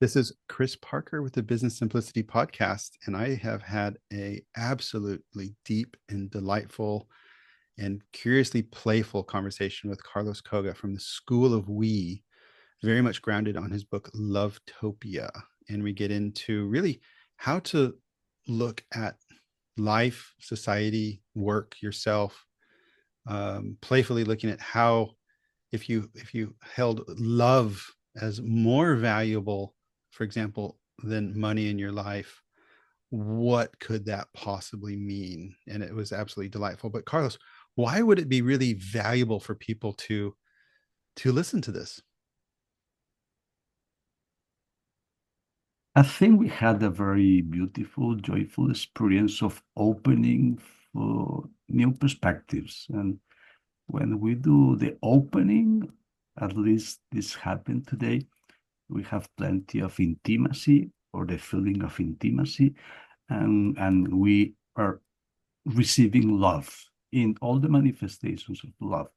This is Chris Parker with the Business Simplicity Podcast, and I have had a absolutely deep and delightful and curiously playful conversation with Carlos Goga from the School of We, very much grounded on his book Lovetopia. And we get into really how to look at life, society, work, yourself, playfully looking at how if you held love as more valuable, for example, than money in your life, what could that possibly mean? And it was absolutely delightful. But Carlos, why would it be really valuable for people to listen to this? I think we had a very beautiful, joyful experience of opening for new perspectives. And when we do the opening, at least this happened today, we have plenty of intimacy or the feeling of intimacy, and we are receiving love in all the manifestations of love.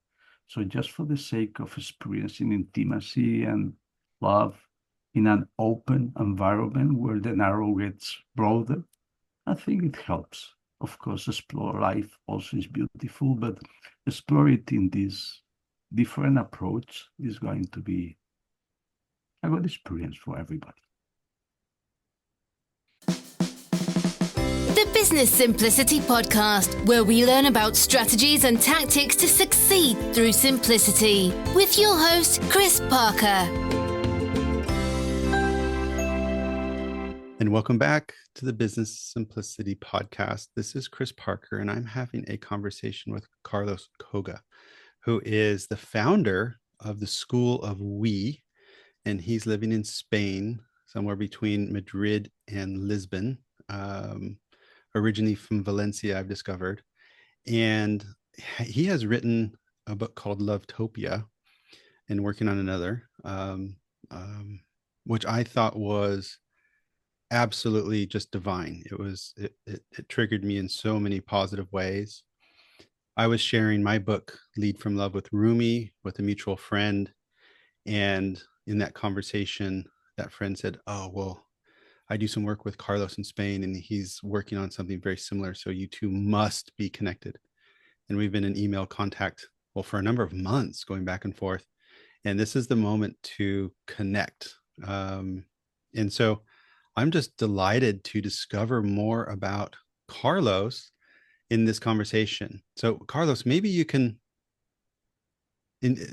So just for the sake of experiencing intimacy and love in an open environment where the narrow gets broader, I think it helps. Of course, explore life also is beautiful, but explore it in this different approach is going to be a good experience for everybody. The Business Simplicity Podcast, where we learn about strategies and tactics to succeed through simplicity, with your host, Chris Parker. And welcome back to the Business Simplicity Podcast. This is Chris Parker, and I'm having a conversation with Carlos Goga, who is the founder of the School of We, and he's living in Spain, somewhere between Madrid and Lisbon. Originally from Valencia, I've discovered. And he has written a book called Lovetopia and working on another, which I thought was absolutely just divine. It triggered me in so many positive ways. I was sharing my book, Lead from Love with Rumi, with a mutual friend. And in that conversation, that friend said, "Oh, well, I do some work with Carlos in Spain, and he's working on something very similar. So you two must be connected." And we've been in email contact, well, for a number of months, going back and forth. And this is the moment to connect. And so I'm just delighted to discover more about Carlos in this conversation. So, Carlos, maybe you can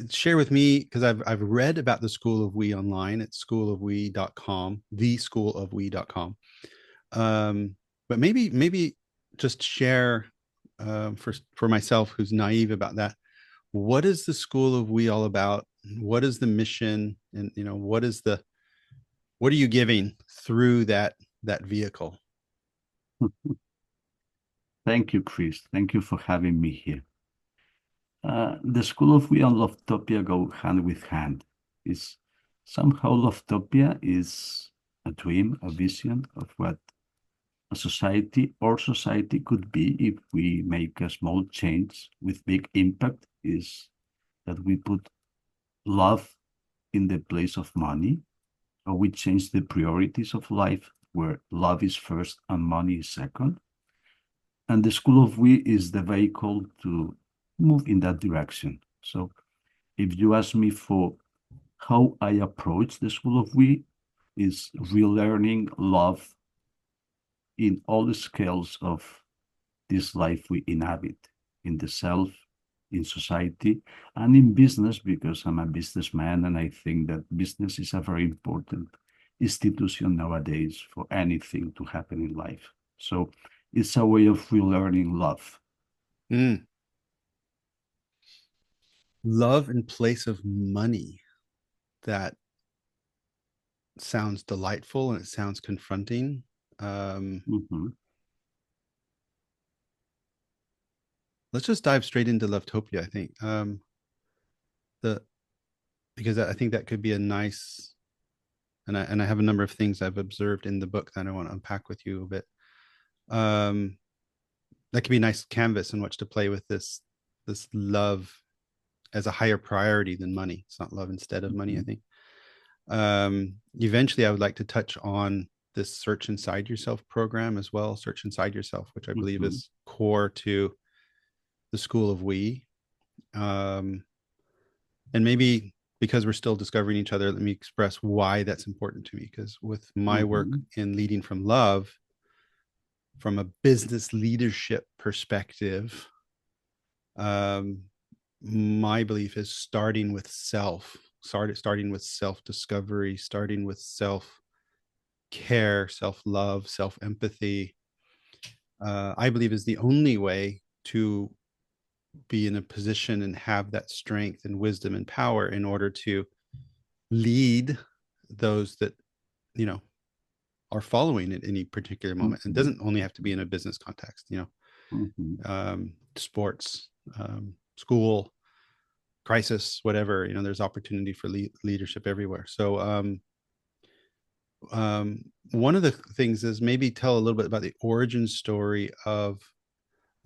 share with me, because I've read about the School of We online at schoolofwe.com, theschoolofwe.com. But maybe just share, for myself who's naive about that. What is the School of We all about? What is the mission? And what are you giving through that vehicle? Thank you, Chris. Thank you for having me here. The School of We and Lovetopia go hand with hand. Is somehow Lovetopia is a dream, a vision of what a society or society could be if we make a small change with big impact. Is that we put love in the place of money, or we change the priorities of life where love is first and money is second. And the School of We is the vehicle to move in that direction. So if you ask me for how I approach the School of We, is relearning love in all the scales of this life we inhabit, in the self, in society, and in business, because I'm a businessman and I think that business is a very important institution nowadays for anything to happen in life. So it's a way of relearning love. Mm. Love in place of money. That sounds delightful and it sounds confronting. Mhm. Let's just dive straight into Lovetopia, I think. The Because I think that could be a nice, and I have a number of things I've observed in the book that I want to unpack with you a bit. Um, that could be a nice canvas in which to play with this love as a higher priority than money. It's not love instead of money, I Mhm. think. Eventually, I would like to touch on this Search Inside Yourself program as well, Search Inside Yourself, which I believe is core to the School of We. And maybe because we're still discovering each other, let me express why that's important to me. Because with my work in leading from love, from a business leadership perspective, my belief is starting with starting with self-discovery, starting with self-care, self-love, self-empathy, I believe is the only way to be in a position and have that strength and wisdom and power in order to lead those that, you know, are following at any particular moment. It doesn't only have to be in a business context, you know, sports, school, crisis, whatever, you know, there's opportunity for leadership everywhere. So one of the things is maybe tell a little bit about the origin story of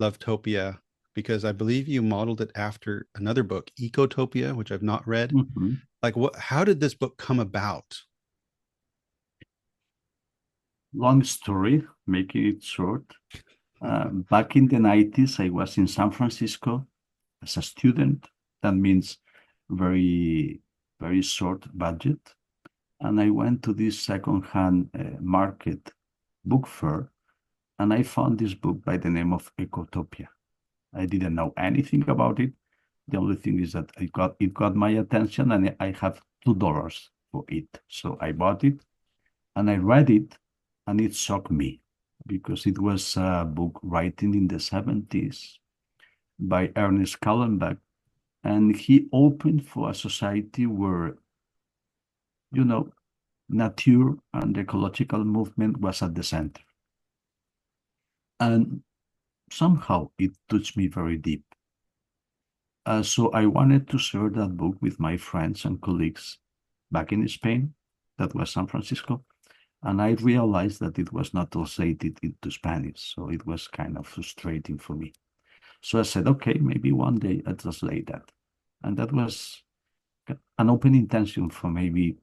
Lovetopia, because I believe you modeled it after another book, Ecotopia, which I've not read. Like, how did this book come about? Long story, making it short. Back in the 90s, I was in San Francisco as a student. That means very, very short budget. And I went to this second-hand market book fair, and I found this book by the name of Ecotopia. I didn't know anything about it. The only thing is that it got my attention, and I have $2 for it. So I bought it, and I read it, and it shocked me because it was a book written in the 70s by Ernest Callenbach, and he opened for a society where, you know, nature and the ecological movement was at the center. And somehow it touched me very deep. So I wanted to share that book with my friends and colleagues back in Spain, that was San Francisco, and I realized that it was not translated into Spanish, so it was kind of frustrating for me. So I said, okay, maybe one day I'll translate that. And that was an open intention for maybe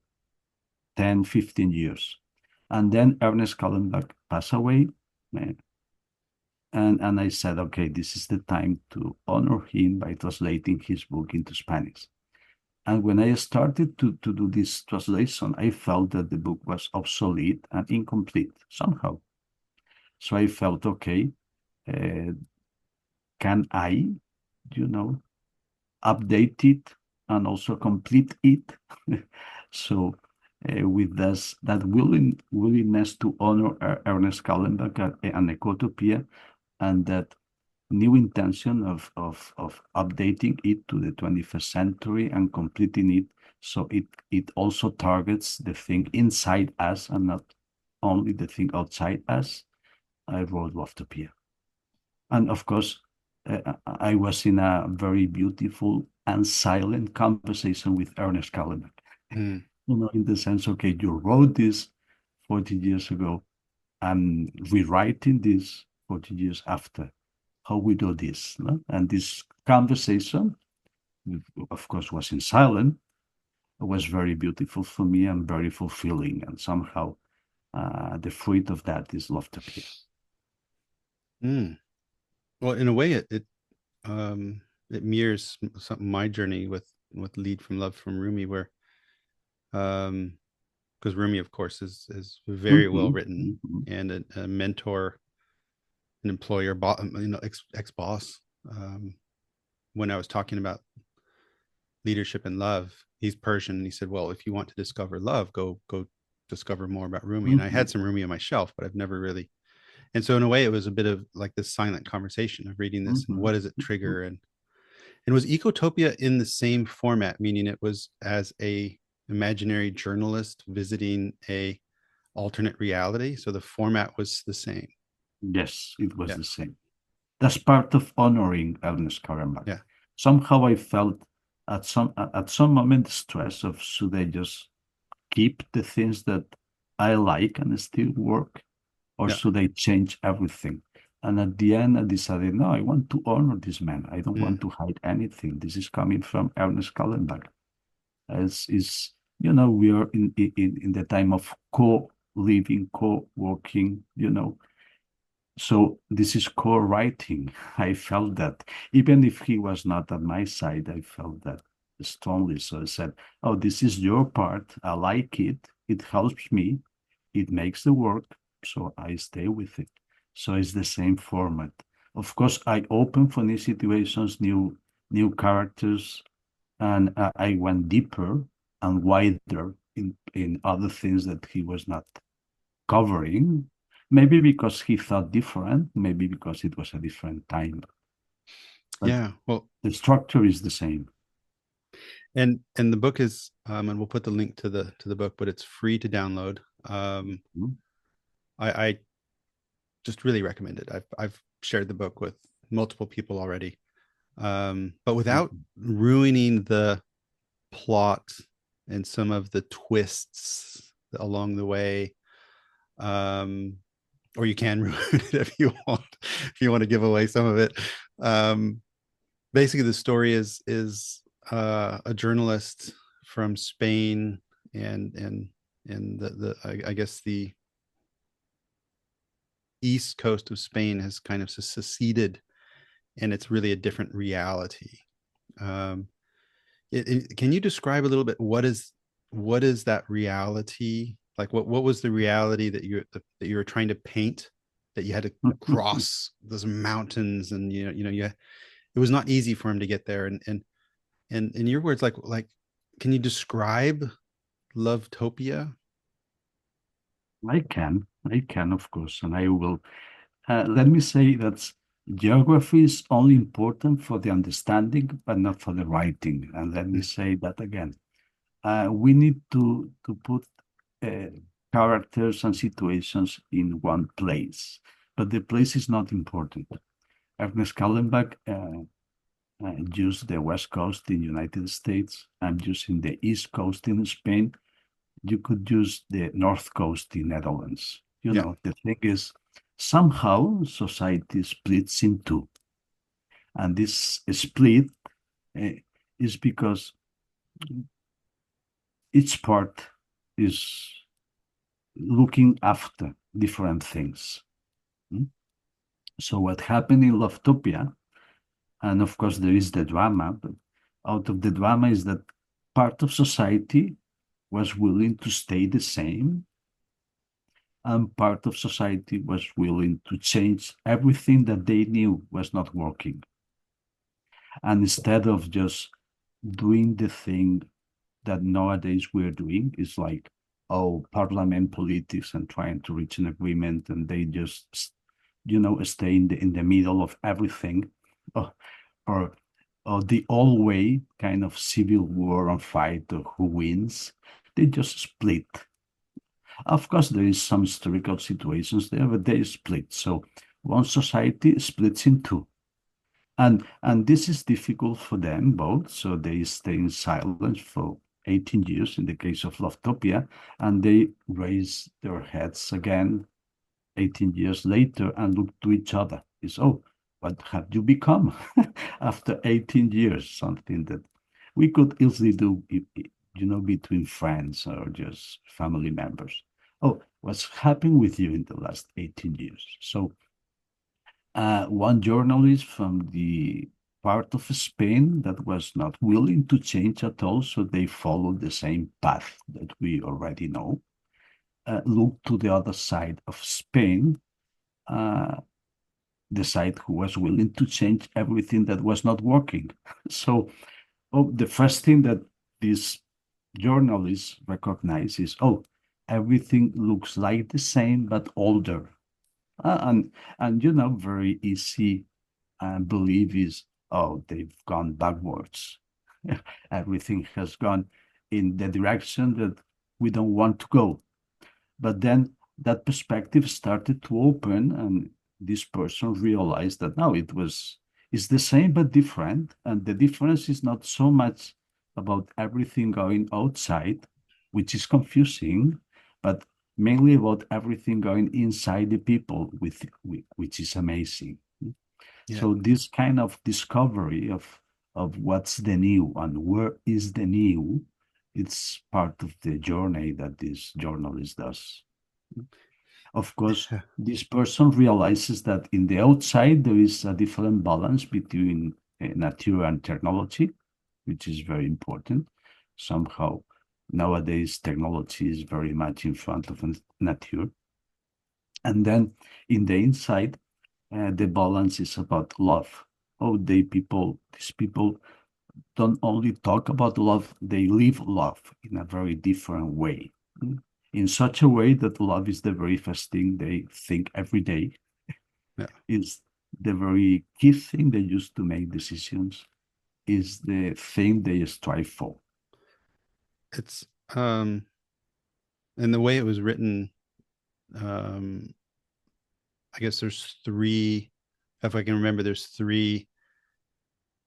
10, 15 years. And then Ernest Callenbach passed away. And I said, okay, this is the time to honor him by translating his book into Spanish. And when I started to do this translation, I felt that the book was obsolete and incomplete somehow. So I felt, okay, can I, you know, update it and also complete it? So with that willingness to honor Ernest Callenbach and Ecotopia, and that new intention of updating it to the 21st century and completing it, so it also targets the thing inside us and not only the thing outside us, I wrote Lovetopia. And of course, I was in a very beautiful and silent conversation with Ernest Callenbach. You know, in the sense, okay, you wrote this 40 years ago. I'm rewriting this 40 years after. How we do this? No? And this conversation, of course, was in silence. It was very beautiful for me and very fulfilling. And somehow the fruit of that is Lovetopia. Well, in a way, it mirrors my journey with Lead from Love from Rumi, where because Rumi, of course, is very well written and a mentor, an employer, you know, ex-boss. When I was talking about leadership and love, he's Persian, and he said, well, if you want to discover love, go discover more about Rumi. And I had some Rumi on my shelf, but I've never really. And so in a way, it was a bit of like this silent conversation of reading this and what does it trigger? And was Ecotopia in the same format, meaning it was as a imaginary journalist visiting a alternate reality? So the format was the same. Yes, it was the same. That's part of honoring Ernest Callenbach. Yeah. Somehow I felt at some moment stress of, should I just keep the things that I like and still work, or should I change everything? And at the end, I decided, no, I want to honor this man. I don't want to hide anything. This is coming from Ernest Callenbach. It's we are in the time of co-living, co-working, So this is co-writing. I felt that. Even if he was not at my side, I felt that strongly. So I said, oh, this is your part. I like it. It helps me. It makes the work. So I stay with it. So it's the same format. Of course, I open for new situations, new characters, and I went deeper and wider in other things that he was not covering, maybe because he thought different, maybe because it was a different time. But Yeah, well, the structure is the same. and the book is and we'll put the link to the book, but it's free to download. I just really recommend it. I've shared the book with multiple people already, but without ruining the plot and some of the twists along the way. Or you can ruin it if you want to give away some of it. Basically, the story is a journalist from Spain and I guess the east coast of Spain has kind of seceded, and it's really a different reality. Can you describe a little bit what is that reality like? What was the reality that you were trying to paint, that you had to cross those mountains, and it was not easy for him to get there, and in your words, like can you describe Lovetopia? I can, of course, and I will. Let me say that geography is only important for the understanding, but not for the writing. And let me say that again. We need to put characters and situations in one place, but the place is not important. Ernest Callenbach used the West Coast in the United States. I'm using the East Coast in Spain. You could use the North Coast in Netherlands. The thing is, somehow society splits in two. And this split is because each part is looking after different things. So what happened in Lovetopia, and of course there is the drama, but out of the drama is that part of society was willing to stay the same, and part of society was willing to change everything that they knew was not working. And instead of just doing the thing that nowadays we're doing, is like, parliament politics and trying to reach an agreement, and they just, stay in the middle of everything, or the old way kind of civil war and fight of who wins. They just split. Of course, there is some historical situations there, but they split. So one society splits in two. And this is difficult for them both. So they stay in silence for 18 years in the case of Lovetopia, and they raise their heads again 18 years later and look to each other. What have you become after 18 years? Something that we could easily do, between friends or just family members. What's happened with you in the last 18 years? So one journalist from the part of Spain that was not willing to change at all, so they followed the same path that we already know, looked to the other side of Spain, the side who was willing to change everything that was not working. So the first thing that these journalists recognize is, everything looks like the same, but older. And very easy belief is, they've gone backwards. Everything has gone in the direction that we don't want to go. But then that perspective started to open, and this person realized that now it's the same but different. And the difference is not so much about everything going outside, which is confusing, but mainly about everything going inside the people, which is amazing. Yeah. So this kind of discovery of what's the new and where is the new It's part of the journey that this journalist does. Of course, this person realizes that in the outside, there is a different balance between nature and technology, which is very important. Somehow, nowadays, technology is very much in front of nature. And then in the inside, the balance is about love. How these people don't only talk about love, they live love in a very different way. In such a way that love is the very first thing they think every day. Yeah. Is the very key thing they use to make decisions, is the thing they strive for. It's and the way it was written, I guess there's three, if I can remember, there's three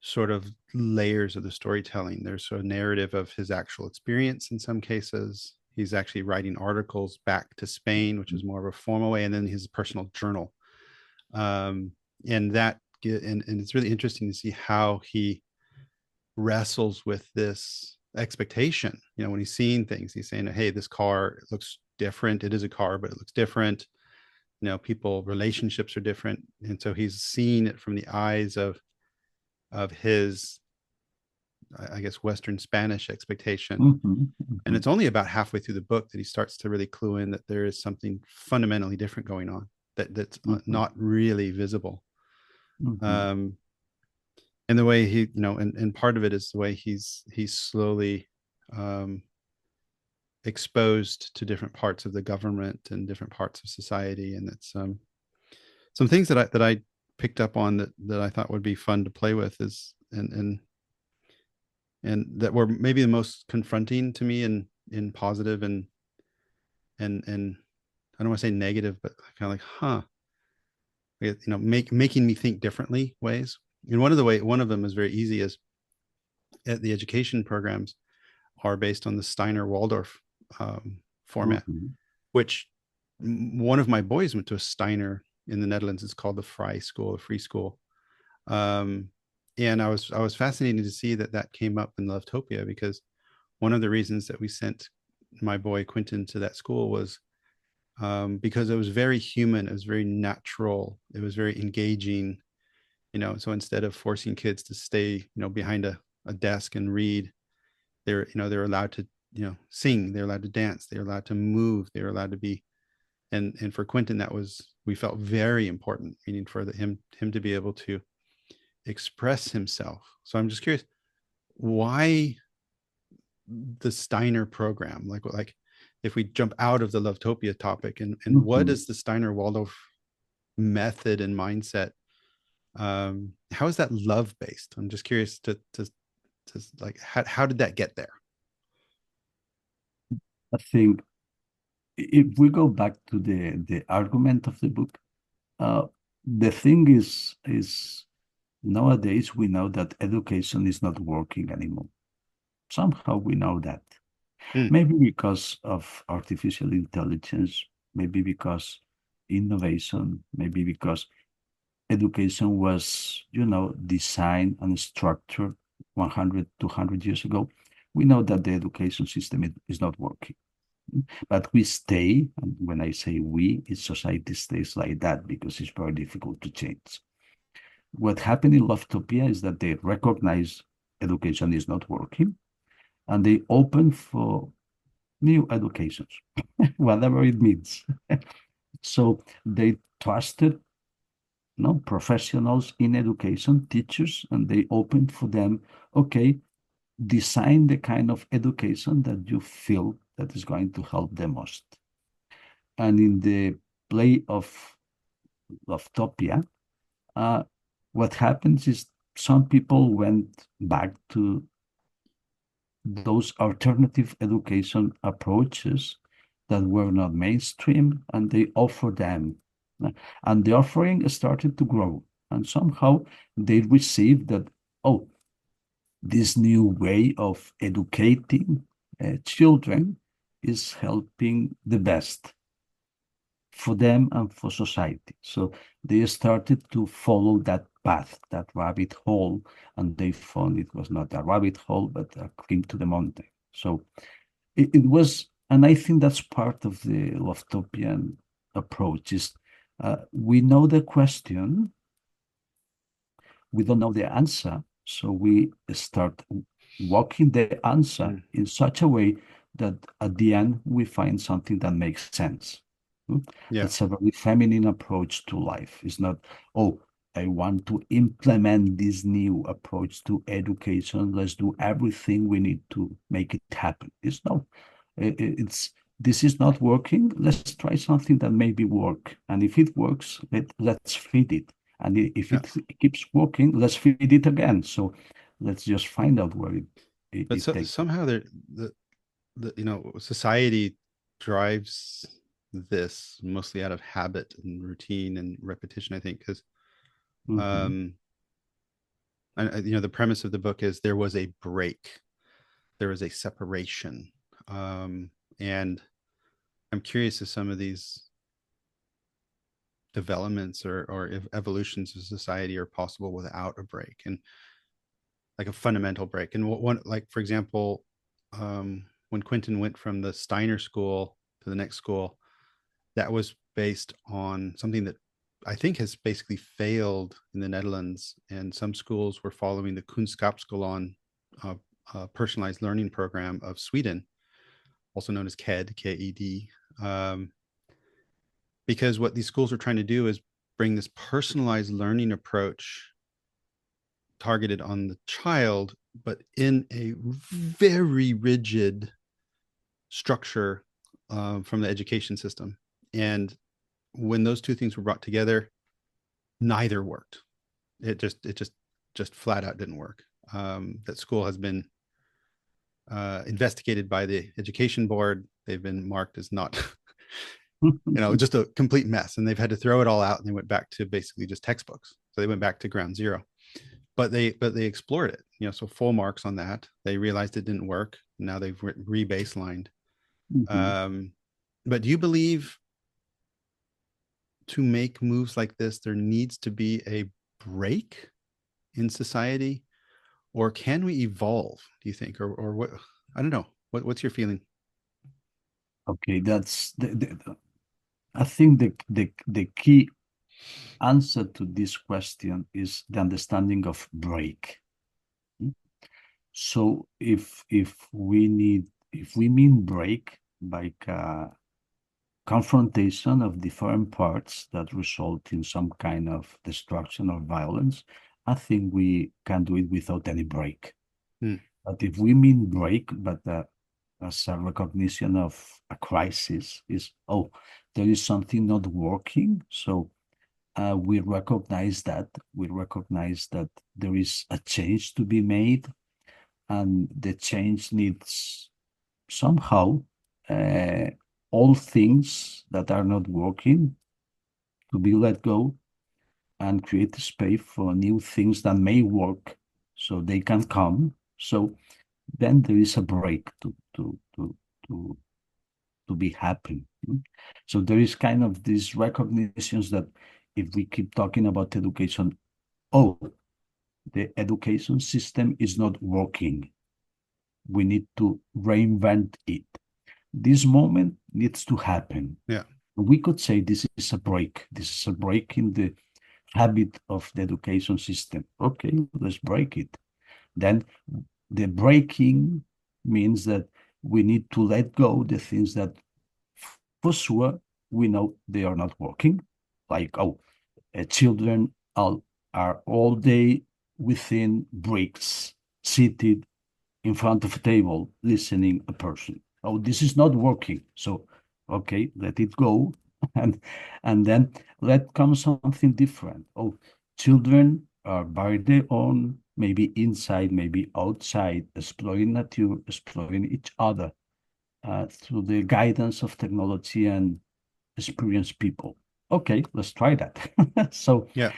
sort of layers of the storytelling. There's a narrative of his actual experience in some cases. He's actually writing articles back to Spain, which is more of a formal way, and then his personal journal. And that and it's really interesting to see how he wrestles with this expectation. You know, when he's seeing things, he's saying, hey, this car looks different. It is a car, but it looks different. You know, people, relationships are different. And so he's seeing it from the eyes of his, I guess, Western Spanish expectation. And it's only about halfway through the book that he starts to really clue in that there is something fundamentally different going on that's not really visible. And the way he, you know, and part of it is the way he's slowly exposed to different parts of the government and different parts of society. And that's some things that I picked up on that I thought would be fun to play with is and that were maybe the most confronting to me in positive and I don't want to say negative, but kind of like, you know, making me think differently ways. And one of them is very easy, is at the education programs are based on the Steiner Waldorf format, which one of my boys went to a Steiner in the Netherlands. It's called the Free School. And I was fascinated to see that came up in Lovetopia, because one of the reasons that we sent my boy Quentin to that school was because it was very human, it was very natural, it was very engaging. You know, so instead of forcing kids to stay, you know, behind a desk and read, they're allowed to, you know, sing, they're allowed to dance, they're allowed to move, they're allowed to be, and for Quentin, we felt very important, meaning for him to be able to express himself. So I'm just curious, why the Steiner program? Like if we jump out of the Lovetopia topic, and what is the Steiner Waldorf method and mindset? How is that love based? I'm just curious to like, how did that get there? I think if we go back to the argument of the book, the thing is nowadays we know that education is not working anymore. Somehow we know that. Maybe because of artificial intelligence, maybe because innovation, maybe because education was, you know, designed and structured 100, 200 years ago. We know that the education system is not working. But we stay, and when I say we, society stays like that because it's very difficult to change. What happened in Lovetopia is that they recognize education is not working, and they open for new educations, whatever it means. So they trusted professionals in education, teachers, and they opened for them, okay, design the kind of education that you feel that is going to help the most. And in the play of Lovetopia, what happens is some people went back to those alternative education approaches that were not mainstream, and they offer them. And the offering started to grow. And somehow they received that, oh, this new way of educating children is helping the best for them and for society. So they started to follow that path, that rabbit hole, and they found it was not a rabbit hole, but a cream to the mountain. So it was, and I think that's part of the Lovetopian approach is we know the question, we don't know the answer, so we start walking the answer in such a way that at the end we find something that makes sense. Yeah. That's a very feminine approach to life. It's not, oh, I want to implement this new approach to education. Let's do everything we need to make it happen. It's no, it's this is not working. Let's try something that maybe work. And if it works, let's feed it. And if it keeps working, let's feed it again. So let's just find out where it takes. Somehow the society drives this mostly out of habit and routine and repetition, I think, because the premise of the book is there was a break, there was a separation, and I'm curious if some of these developments or if evolutions of society are possible without a break, and like a fundamental break. And one, like for example, when Quentin went from the Steiner school to the next school, that was based on something that I think has basically failed in the Netherlands. And some schools were following the Kunskapsskolan, personalized learning program of Sweden, also known as KED, K-E-D. Because what these schools are trying to do is bring this personalized learning approach targeted on the child, but in a very rigid structure from the education system. And when those two things were brought together, neither worked. It just flat out didn't work. That school has been investigated by the education board. They've been marked as not, just a complete mess. And they've had to throw it all out, and they went back to basically just textbooks. So they went back to ground zero. But they explored it, so full marks on that. They realized it didn't work. Now they've re-baselined. But do you believe to make moves like this, there needs to be a break in society, or can we evolve, do you think, or what? I don't know. What's your feeling? Okay, that's I think the key answer to this question is the understanding of break. So if we mean break like confrontation of different parts that result in some kind of destruction or violence, I think we can do it without any break. But if we mean break, but as a recognition of a crisis, is, oh, there is something not working. So we recognize that. We recognize that there is a change to be made, and the change needs somehow all things that are not working to be let go and create a space for new things that may work so they can come. So then there is a break to be happy. So there is kind of these recognitions that if we keep talking about education, oh, the education system is not working. We need to reinvent it. This moment needs to happen. Yeah. We could say this is a break. This is a break in the habit of the education system. Okay, let's break it. Then the breaking means that we need to let go the things that for sure we know they are not working. Like, children are all day within bricks, seated in front of a table, listening a person. Oh, this is not working. So, okay, let it go. And then let come something different. Oh, children are by their own, maybe inside, maybe outside, exploring nature, exploring each other through the guidance of technology and experienced people. Okay, let's try that. So yeah,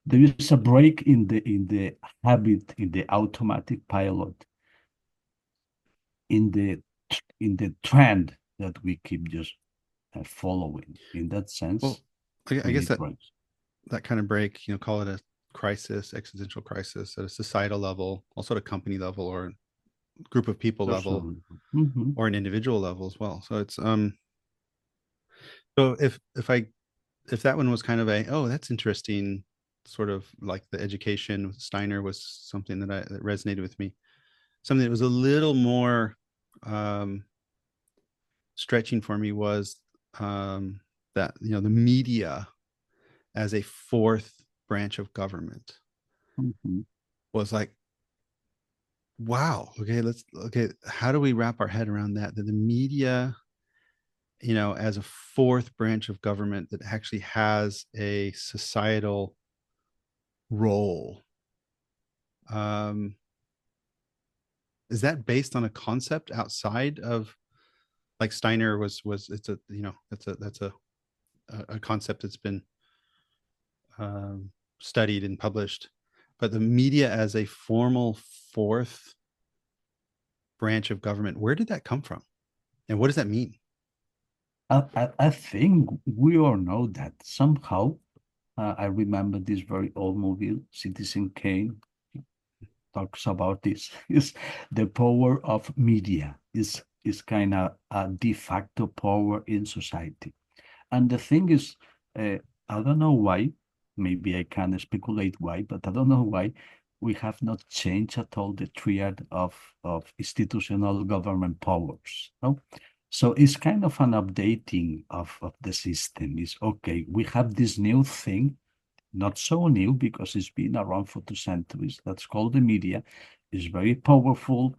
there is a break in the habit, in the automatic pilot, in the trend that we keep just following. In that sense, well, I guess that kind of break, call it a crisis, existential crisis at a societal level, also at a company level or group of people level Personal. Mm-hmm. or an individual level as well. So it's so if that one was kind of a, oh, that's interesting, sort of like the education with Steiner was something that resonated with me. Something that was a little more stretching for me was that the media as a fourth branch of government Mm-hmm. was like, wow, okay, how do we wrap our head around that the media, as a fourth branch of government that actually has a societal role, um is that based on a concept outside of, like Steiner was it's a, that's a concept that's been studied and published, but the media as a formal fourth branch of government, where did that come from, and what does that mean? I think we all know that somehow. I remember this very old movie, Citizen Kane, talks about this. Is the power of media is kind of a de facto power in society. And the thing is, I don't know why. Maybe I can speculate why, but I don't know why we have not changed at all the triad of institutional government powers. No? So it's kind of an updating of the system. Is okay, we have this new thing, not so new because it's been around for 2 centuries. That's called the media. It's very powerful.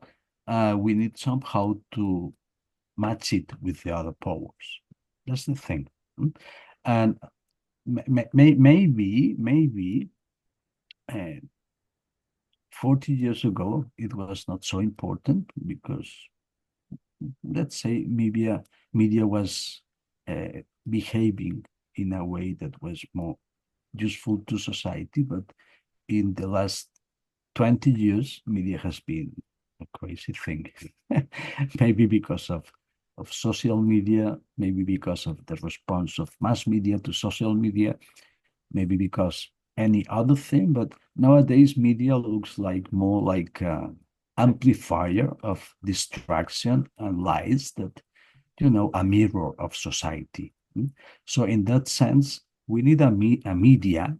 We need somehow to match it with the other powers. That's the thing. And maybe uh, 40 years ago, it was not so important because, let's say, media was behaving in a way that was more useful to society. But in the last 20 years, media has been a crazy thing. Maybe because of social media, maybe because of the response of mass media to social media, maybe because any other thing. But nowadays, media looks like more like an amplifier of distraction and lies that, a mirror of society. So in that sense, we need a media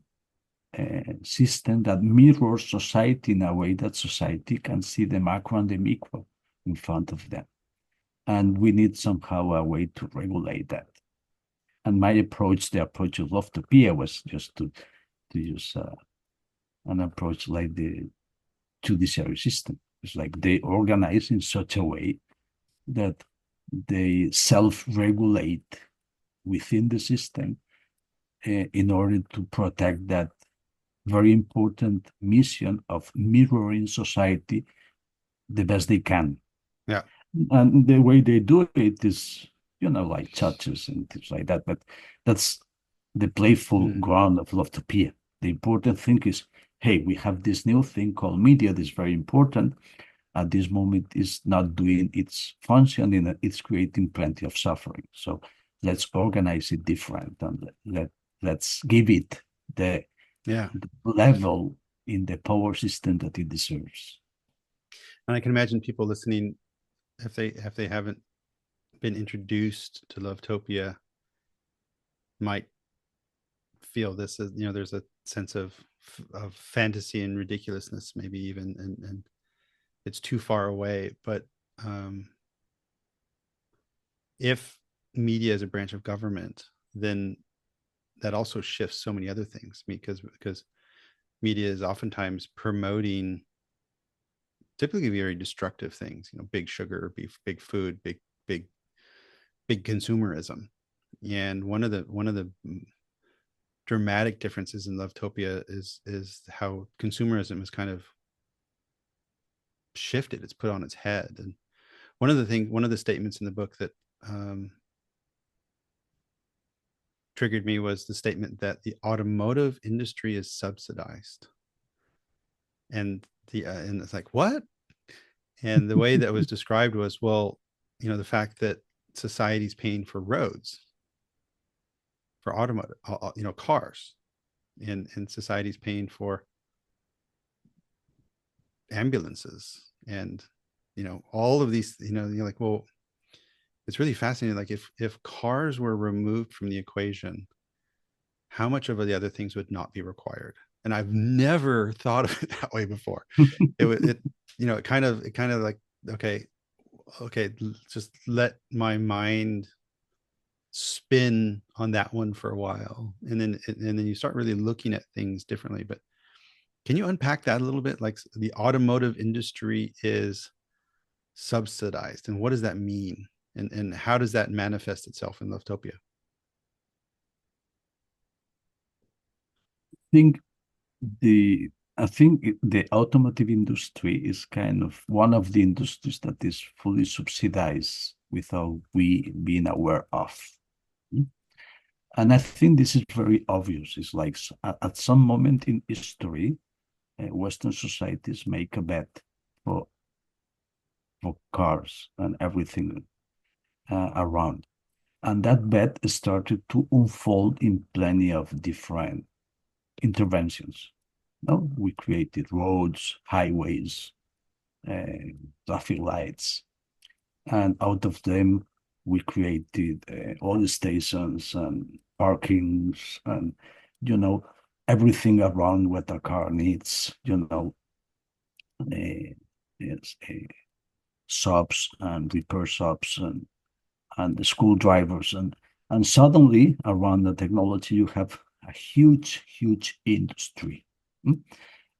system that mirrors society in a way that society can see the macro and the micro in front of them. And we need somehow a way to regulate that. And my approach, the approach of Lovetopia, was just to use an approach like the judiciary system. It's like they organize in such a way that they self-regulate within the system in order to protect that very important mission of mirroring society the best they can. Yeah. And the way they do it is, like churches and things like that. But that's the playful ground of Lovetopia. The important thing is, hey, we have this new thing called media that's very important. At this moment, is not doing its function, and it's creating plenty of suffering. So let's organize it different, and let's give it the level in the power system that it deserves. And I can imagine people listening, if they haven't been introduced to Lovetopia, might feel this as, there's a sense of fantasy and ridiculousness, maybe even, and it's too far away. But if media is a branch of government, then that also shifts so many other things, because media is oftentimes promoting typically very destructive things, big sugar, big food, big consumerism. And one of the dramatic differences in Lovetopia is how consumerism is kind of shifted. It's put on its head. And one of the statements in the book that triggered me was the statement that the automotive industry is subsidized. And and it's like, what? And the way that was described was, well, the fact that society's paying for roads, for automotive, cars, and society's paying for ambulances and all of these, you're like, well, it's really fascinating. Like if cars were removed from the equation, how much of the other things would not be required? And I've never thought of it that way before. It kind of like, okay, just let my mind spin on that one for a while, and then you start really looking at things differently. But can you unpack that a little bit? Like the automotive industry is subsidized, and what does that mean? And how does that manifest itself in Lovetopia? think the I think the automotive industry is kind of one of the industries that is fully subsidized without we being aware of. Mm. And I think this is very obvious. It's like at some moment in history, Western societies make a bet for cars and everything around. And that bet started to unfold in plenty of different interventions. No, we created roads, highways, traffic lights, and out of them we created oil stations and parkings and you know everything around what a car needs. Yes, shops and repair shops and the school drivers and suddenly around the technology you have a huge industry. Mm?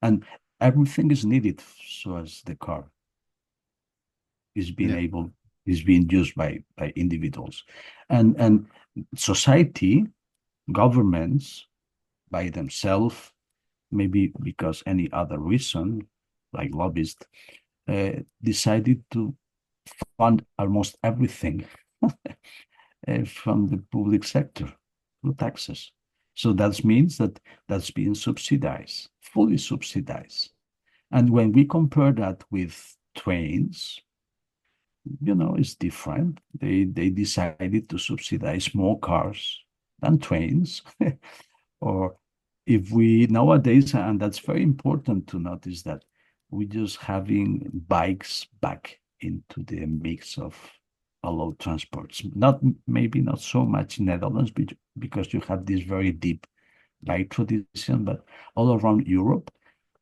And everything is needed so as the car is being Yeah. able is being used by individuals and society, governments by themselves, maybe because any other reason like lobbyists, decided to fund almost everything from the public sector through taxes. So that means that that's being subsidized, fully subsidized. And when we compare that with trains, it's different. They decided to subsidize more cars than trains. Or if we nowadays, and that's very important to notice that we're just having bikes back into the mix of all transports. Maybe not so much in Netherlands because you have this very deep bike tradition, but all around Europe,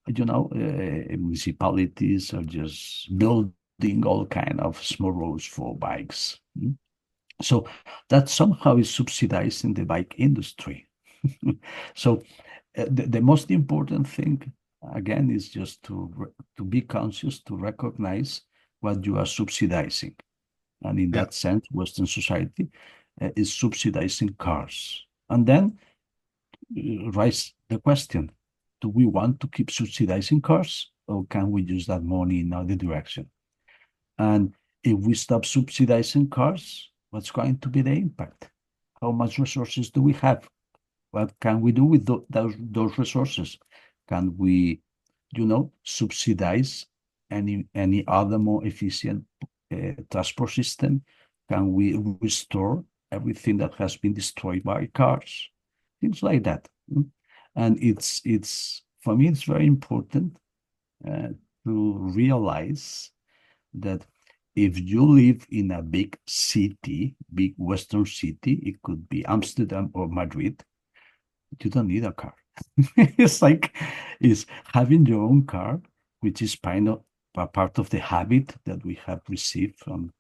municipalities are just building all kind of small roads for bikes. So that somehow is subsidizing the bike industry. So the most important thing, again, is just to be conscious, to recognize what you are subsidizing. And in Yeah. that sense, Western society is subsidizing cars. And then rise the question, do we want to keep subsidizing cars or can we use that money in other direction? And if we stop subsidizing cars, what's going to be the impact? How much resources do we have? What can we do with those resources? Can we, subsidize any other more efficient transport system? Can we restore everything that has been destroyed by cars? Things like that. And it's for me, it's very important to realize that if you live in a big city, big Western city, it could be Amsterdam or Madrid, you don't need a car. It's having your own car, which is kind of a part of the habit that we have received from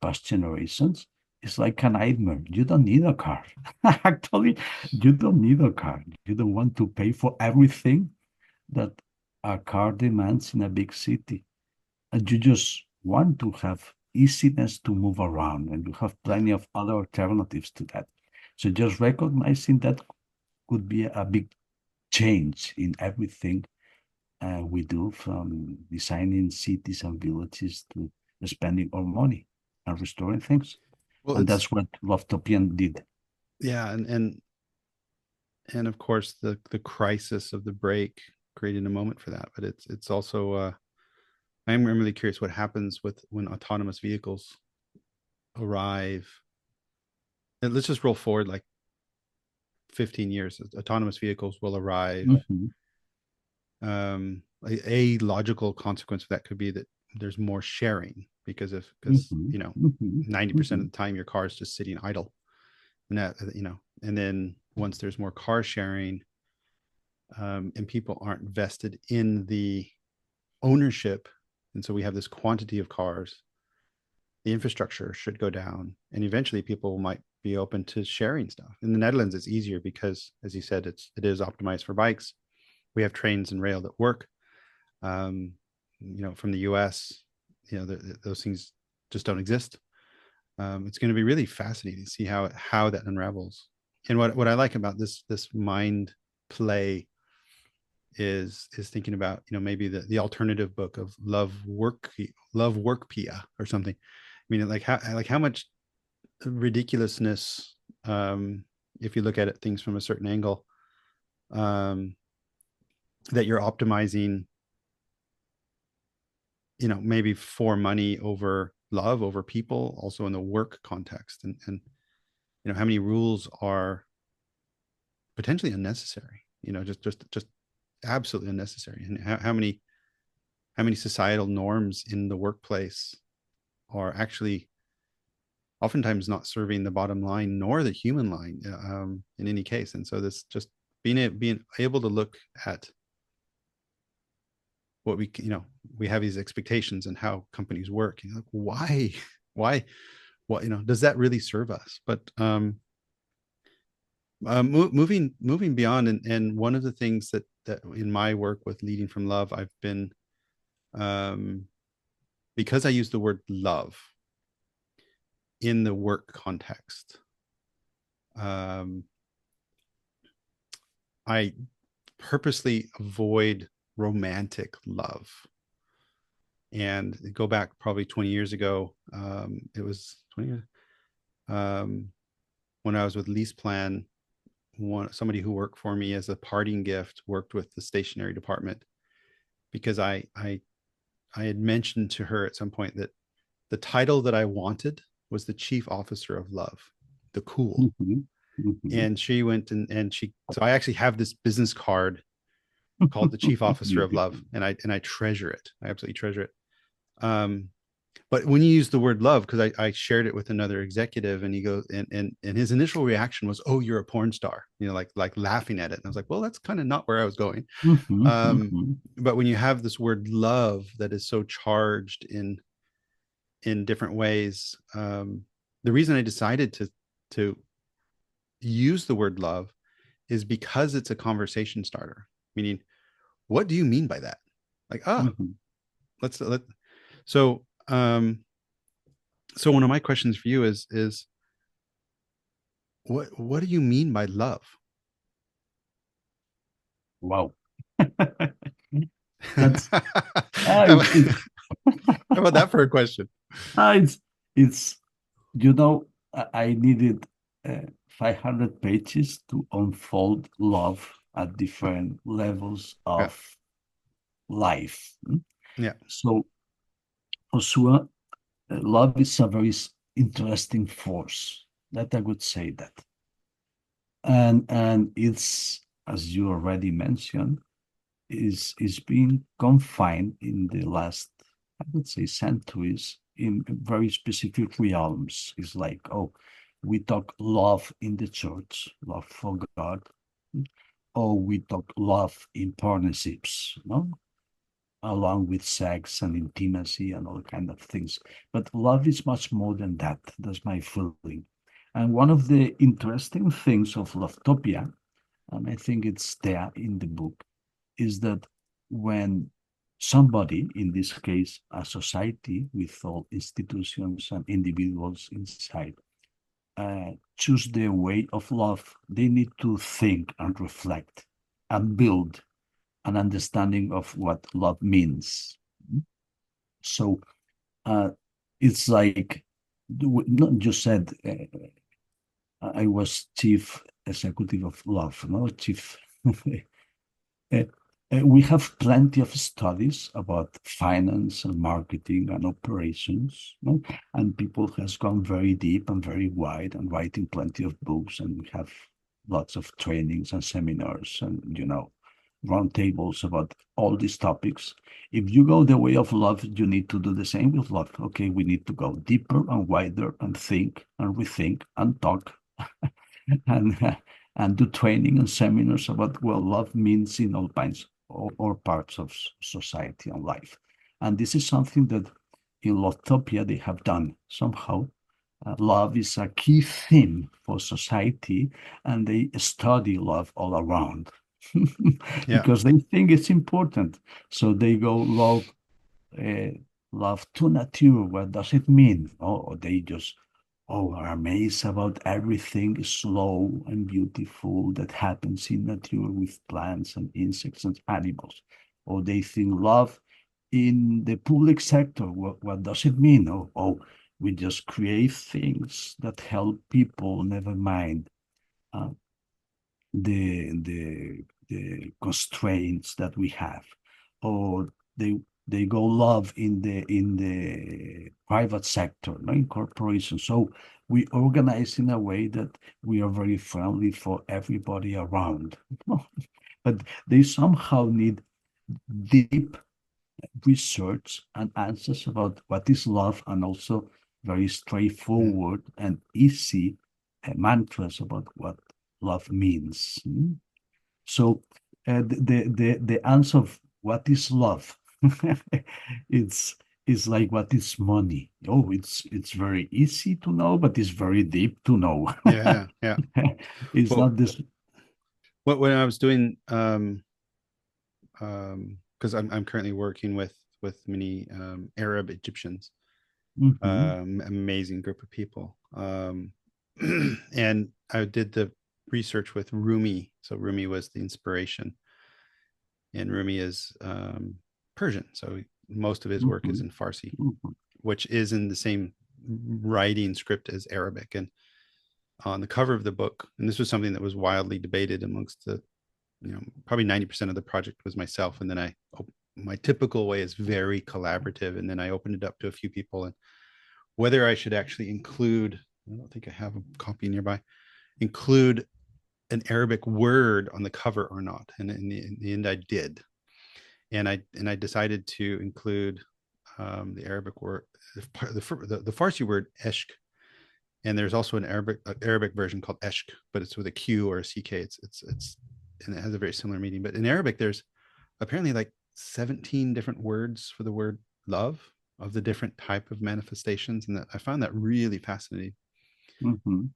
past generations. It's like a nightmare. You don't need a car. Actually, you don't need a car. You don't want to pay for everything that a car demands in a big city. And you just want to have easiness to move around, and you have plenty of other alternatives to that. So just recognizing that could be a big change in everything we do, from designing cities and villages to spending our money and restoring things. Well, And that's what Lovetopian did. yeah, and of course the crisis of the break created a moment for that. But it's also I'm really curious what happens with when autonomous vehicles arrive. And let's just roll forward like 15 years. Autonomous vehicles will arrive. Mhm. A logical consequence of that could be that there's more sharing because Mhm, you know, mhm, 90% of mhm, the time your car is just sitting idle. And that, you know, and then once there's more car sharing, and people aren't vested in the ownership, and so we have this quantity of cars, the infrastructure should go down, and eventually people might be open to sharing stuff. In the Netherlands, it's easier because, as you said, it is optimized for bikes. We have trains and rail that work. You know, from the US, you know, those things just don't exist. It's going to be really fascinating to see how that unravels. And what I like about this mind play is thinking about, you know, maybe the alternative book of love work pia or something. I mean, like how much ridiculousness, if you look at it things from a certain angle, um, that you're optimizing, you know, maybe for money over love, over people, also in the work context, and you know, how many rules are potentially unnecessary, you know, just absolutely unnecessary, and how many societal norms in the workplace are actually oftentimes not serving the bottom line nor the human line, in any case. And so this just being able to look at what we, you know, we have these expectations and how companies work, you know, like why what, you know, does that really serve us? But moving beyond, and one of the things that in my work with leading from love, I've been, um because I use the word love in the work context, um I purposely avoid romantic love. And go back probably 20 years ago, it was 20 years, um when I was with Lease Plan, somebody who worked for me as a parting gift worked with the stationery department, because I had mentioned to her at some point that the title that I wanted was the chief officer of love, the cool. mhm, mhm, And she went so I actually have this business card called the chief officer of love, Beautiful. and I treasure it. I absolutely treasure it. Um, but when you use the word love, because I shared it with another executive, and he goes, and his initial reaction was, "Oh, you're a porn star," you know, like laughing at it. And I was like, "Well, that's kind of not where I was going." Mhm, Um, mhm. but when you have this word love that is so charged in different ways, the reason I decided to use the word love is because it's a conversation starter. Meaning, what do you mean by that? Like, Mhm. let so so one of my questions for you is what do you mean by love? Wow. That's how, it's how about that for a question? ah, it's you know I needed 500 pages to unfold love at different levels Yeah, of life. yeah. So for sure, love is a very interesting force. That I would say that, and it's as you already mentioned is being confined in the last, I would say, centuries in very specific realms. It's like, oh, we talk love in the church, love for God, or we talk love in partnerships, no? Along with sex and intimacy and all kind of things. But love is much more than that. That's my feeling. And one of the interesting things of Lovetopia, and I think it's there in the book, is that when somebody, in this case, a society with all institutions and individuals inside, choose their way of love, they need to think and reflect and build an understanding of what love means. So uh, it's like, not just said, I was chief executive of love, no chief. Uh, we have plenty of studies about finance and marketing and operations, no? And people has gone very deep and very wide and writing plenty of books, and we have lots of trainings and seminars, and roundtables about all these topics. If you go the way of love, you need to do the same with love. Okay, we need to go deeper and wider and think and rethink and talk and and do training and seminars about what love means in all kinds or parts of society and life. And this is something that in Lovetopia they have done somehow. Love is a key theme for society, and they study love all around Yeah. because they think it's important. So they go uh, love to nature. What does it mean? Oh, they just are amazed about everything slow and beautiful that happens in nature with plants and insects and animals. Or they think love in the public sector. What does it mean? We just create things that help people, never mind uh, the constraints that we have. Or they go love in the private sector, no, in corporations. So we organize in a way that we are very friendly for everybody around. But they somehow need deep research and answers about what is love, and also very straightforward and easy mantras about what love means. So the answer of what is love, it's like what is money. Oh, it's very easy to know, but it's very deep to know. Yeah. Yeah. It's Well, not this. when I was doing because I'm currently working with many Arab Egyptians, Mhm, amazing group of people. And I did the research with Rumi. So Rumi was the inspiration, and Rumi is Persian. So most of his work is mhm, in Farsi, mhm, which is in the same writing script as Arabic. And on the cover of the book, and this was something that was wildly debated amongst the, probably 90% of the project was myself. And then my typical way is very collaborative. And then I opened it up to a few people, and whether I should actually include, I don't think I have a copy nearby, include an Arabic word on the cover or not. And in the end, I did. And I decided to include the Arabic word, the Farsi word eshk. And there's also an Arabic version called eshk, but it's with a Q or a CK. It's and it has a very similar meaning. But in Arabic, there's apparently like 17 different words for the word love, of the different type of manifestations, and that I found that really fascinating. mhm,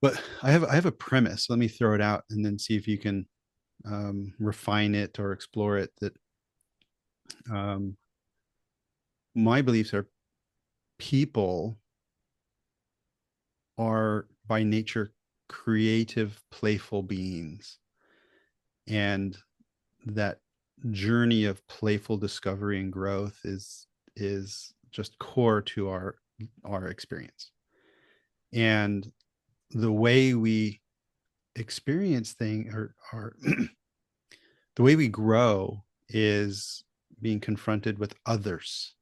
But I have a premise. Let me throw it out and then see if you can refine it or explore it. That um, my beliefs are people are by nature creative, playful beings, and that journey of playful discovery and growth is just core to our experience. And the way we experience things, or the way we grow, is being confronted with others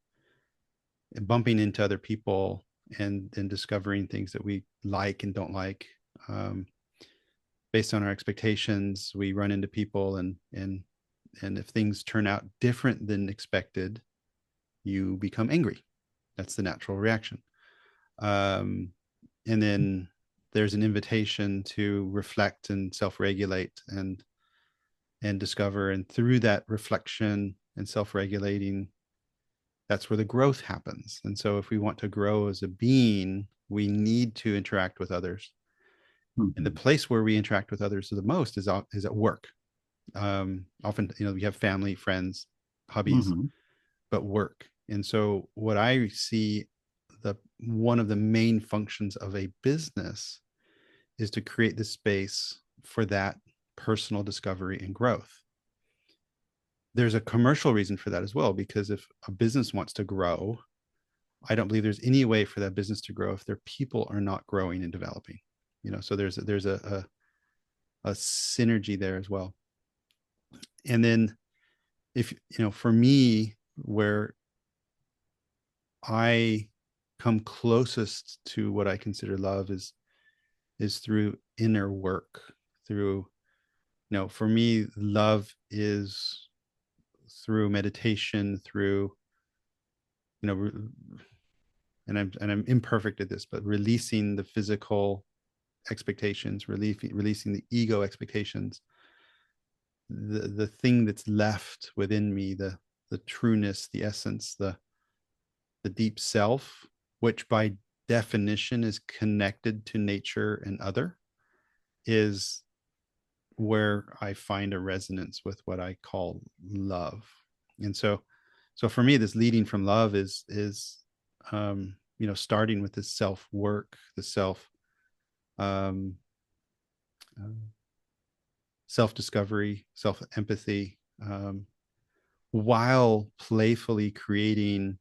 and bumping into other people, and discovering things that we like and don't like. um, Based on our expectations, we run into people, and if things turn out different than expected, you become angry. That's the natural reaction. um, and then there's an invitation to reflect and self-regulate and discover, and through that reflection and self-regulating, that's where the growth happens. And so if we want to grow as a being, we need to interact with others. And the mhm, place where we interact with others the most is at work. Often, we have family, friends, hobbies, mhm, but work. And so what I see, the one of the main functions of a business is to create the space for that personal discovery and growth. There's a commercial reason for that as well, because if a business wants to grow, I don't believe there's any way for that business to grow if their people are not growing and developing. So there's a synergy there as well. And then, if for me, where I come closest to what I consider love is through inner work, through for me, love is through meditation, through, and I'm imperfect at this, but releasing the physical expectations, releasing the ego expectations, the thing that's left within me, the trueness, the essence, the deep self, which by definition is connected to nature and other, is where I find a resonance with what I call love. And so for me, this leading from love is starting with this self work, the um, self discovery, self empathy, while playfully creating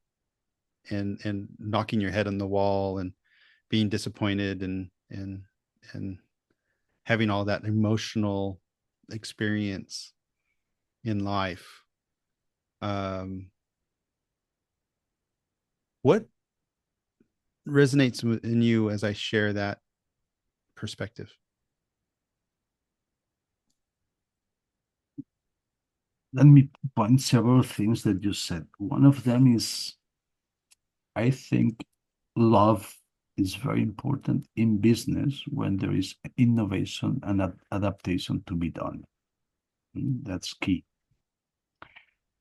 and knocking your head on the wall and being disappointed and having all that emotional experience in life. What resonates in you as I share that perspective? Let me point several things that you said. One of them is, I think love is very important in business when there is innovation and adaptation to be done. That's key.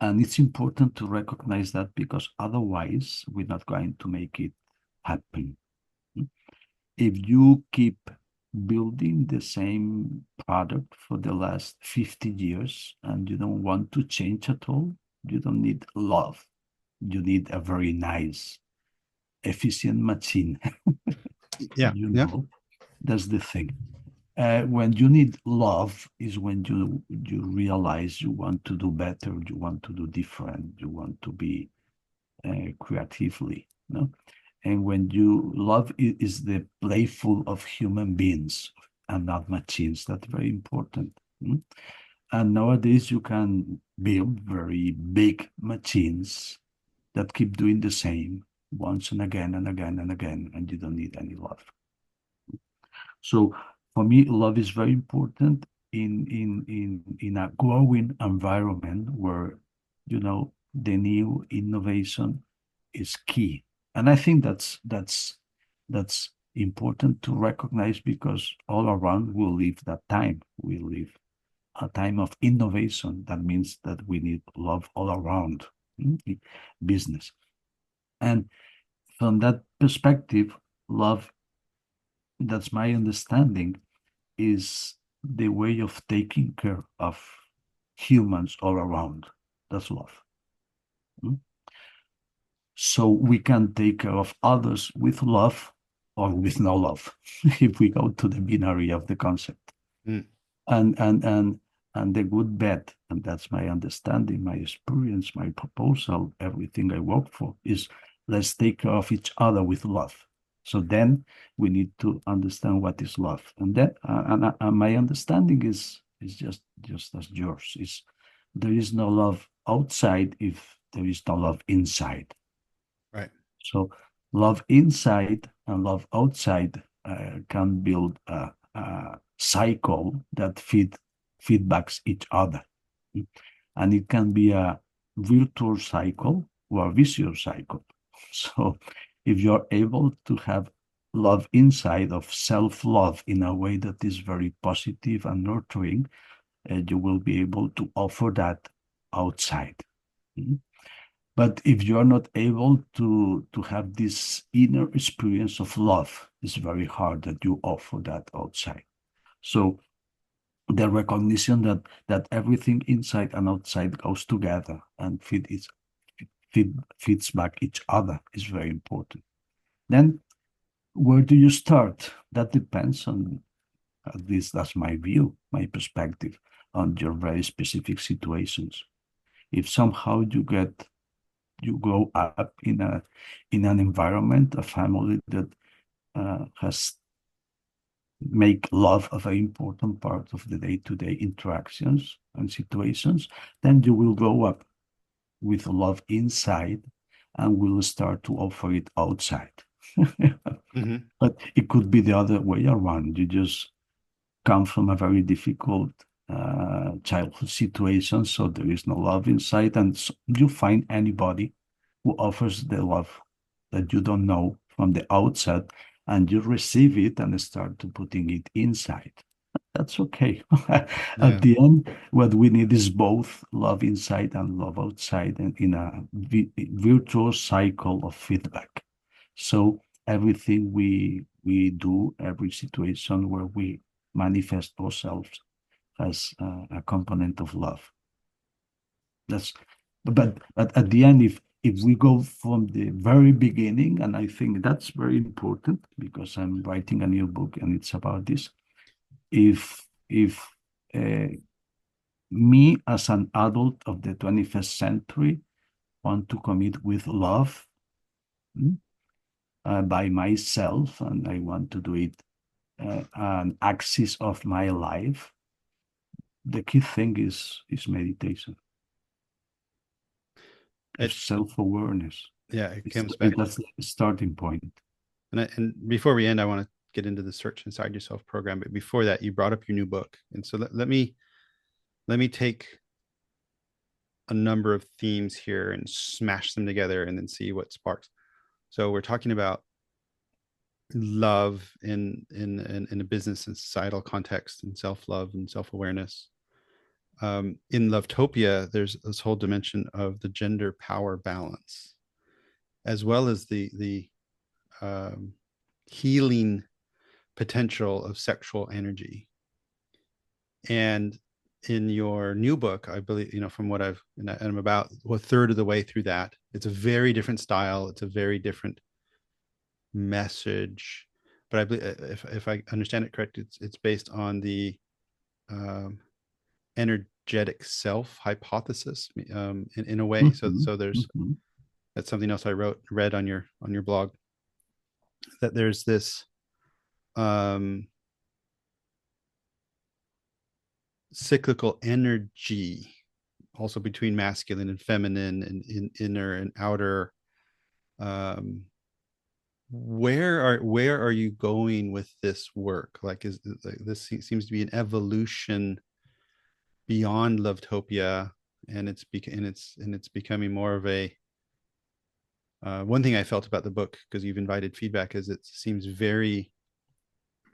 And it's important to recognize that, because otherwise we're not going to make it happen. If you keep building the same product for the last 50 years and you don't want to change at all, you don't need love. You need a very nice, efficient machine. Yeah. That's the thing. When you need love is when you realize you want to do better, you want to do different, you want to be creatively, no? And when you love is the playful of human beings and not machines. That's very important. And nowadays you can build very big machines that keep doing the same once and again and again and again, and you don't need any love. So for me, love is very important in a growing environment where, the new innovation is key. And I think that's important to recognize, because all around we live that time. We live a time of innovation. That means that we need love all around business. And from that perspective, love, that's my understanding, is the way of taking care of humans all around. That's love. So we can take care of others with love or with no love, if we go to the binary of the concept. And the good bet, and that's my understanding, my experience, my proposal, everything I work for, is let's take care of each other with love. So then we need to understand what is love. And that, and my understanding is just as yours. Is there is no love outside if there is no love inside. Right. So love inside and love outside can build a cycle that feedbacks each other. And it can be a virtuous cycle or a vicious cycle. So if you're able to have love inside, of self-love, in a way that is very positive and nurturing, you will be able to offer that outside. But if you're not able to have this inner experience of love, it's very hard that you offer that outside. So the recognition that everything inside and outside goes together and feeds back each other is very important. Then where do you start? That depends on, at least that's my view, my perspective, on your very specific situations. If somehow you grow up in an environment, a family that has make love a very important part of the day-to-day interactions and situations, then you will grow up with love inside and will start to offer it outside. But it could be the other way around. You just come from a very difficult childhood situations, so there is no love inside, and so you find anybody who offers the love that you don't know from the outside, and you receive it and start to putting it inside. That's okay. At the end, what we need is both love inside and love outside, and in a virtuous cycle of feedback. So everything we do, every situation where we manifest ourselves as a component of love. But at the end, if we go from the very beginning, and I think that's very important because I'm writing a new book and it's about this. If me as an adult of the 21st century want to commit with love by myself, and I want to do it an axis of my life, the key thing is meditation. It's self-awareness. Yeah, it comes back. That's the starting point. And before we end, I want to get into the Search Inside Yourself program. But before that, you brought up your new book. And so let me take a number of themes here and smash them together and then see what sparks. So we're talking about love in a business and societal context, and self-love and self-awareness. In Lovetopia, there's this whole dimension of the gender power balance, as well as the healing potential of sexual energy. And in your new book, I believe, from what I'm about a third of the way through that, it's a very different style. It's a very different message. But I believe, if I understand it correct, it's based on the energetic self hypothesis in a way. So there's that's something else I read on your blog, that there's this cyclical energy also between masculine and feminine and in inner and outer. Where are you going with this work? Like, this seems to be an evolution beyond Lovetopia, and it's becoming more of a one thing I felt about the book, because you've invited feedback, is it seems very,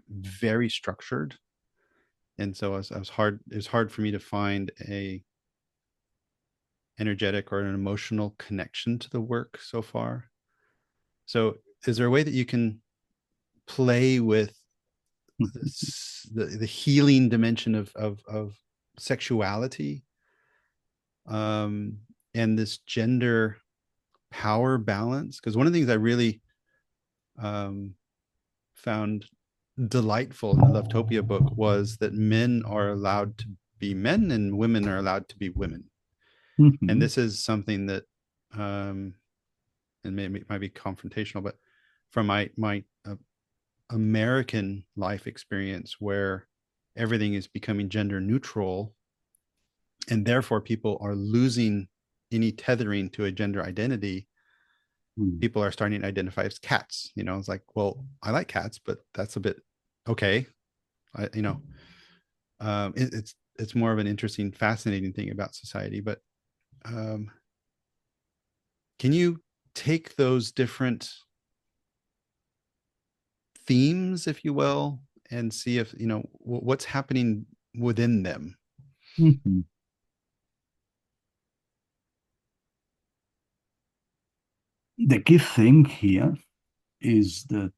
very structured. And so it was hard for me to find a energetic or an emotional connection to the work so far. So is there a way that you can play with the healing dimension of sexuality and this gender power balance? Because one of the things I really found delightful in the Lovetopia book was that men are allowed to be men and women are allowed to be women. And this is something that and maybe it might be confrontational, but from my American life experience, where everything is becoming gender neutral, and therefore people are losing any tethering to a gender identity. People are starting to identify as cats. It's like, well, I like cats, but that's a bit okay. It's more of an interesting, fascinating thing about society. But can you take those different themes, if you will, and see if what's happening within them? The key thing here is that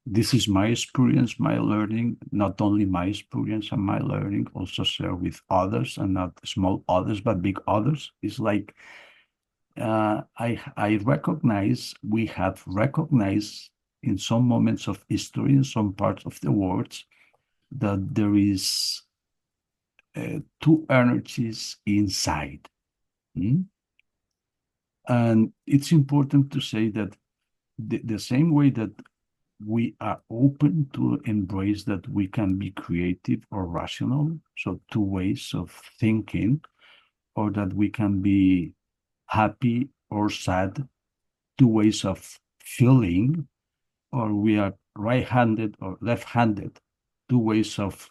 this is my experience, my learning, not only my experience and my learning, also share with others, and not small others, but big others. It's like I recognize, we have recognized in some moments of history, in some parts of the world, that there is two energies inside. And it's important to say that the same way that we are open to embrace that we can be creative or rational, so two ways of thinking, or that we can be happy or sad, two ways of feeling, or we are right-handed or left-handed, two ways of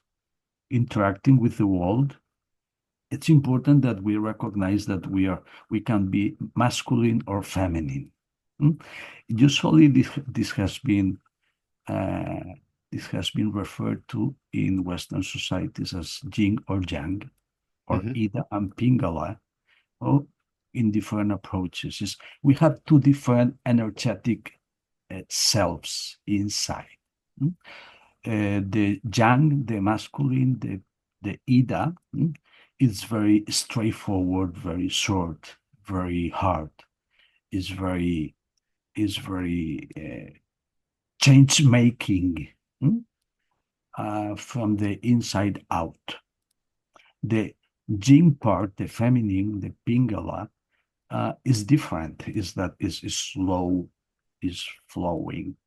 interacting with the world, it's important that we recognize that we can be masculine or feminine. Usually, uh, this has been referred to in Western societies as yin or yang, or Mm-hmm. Ida and Pingala, or in different approaches. We have two different energetic selves inside. The yang, the masculine, the Ida, is very straightforward, very short, very hard. Is very change making from the inside out. The Jing part, the feminine, the Pingala, is different. Is slow, is flowing,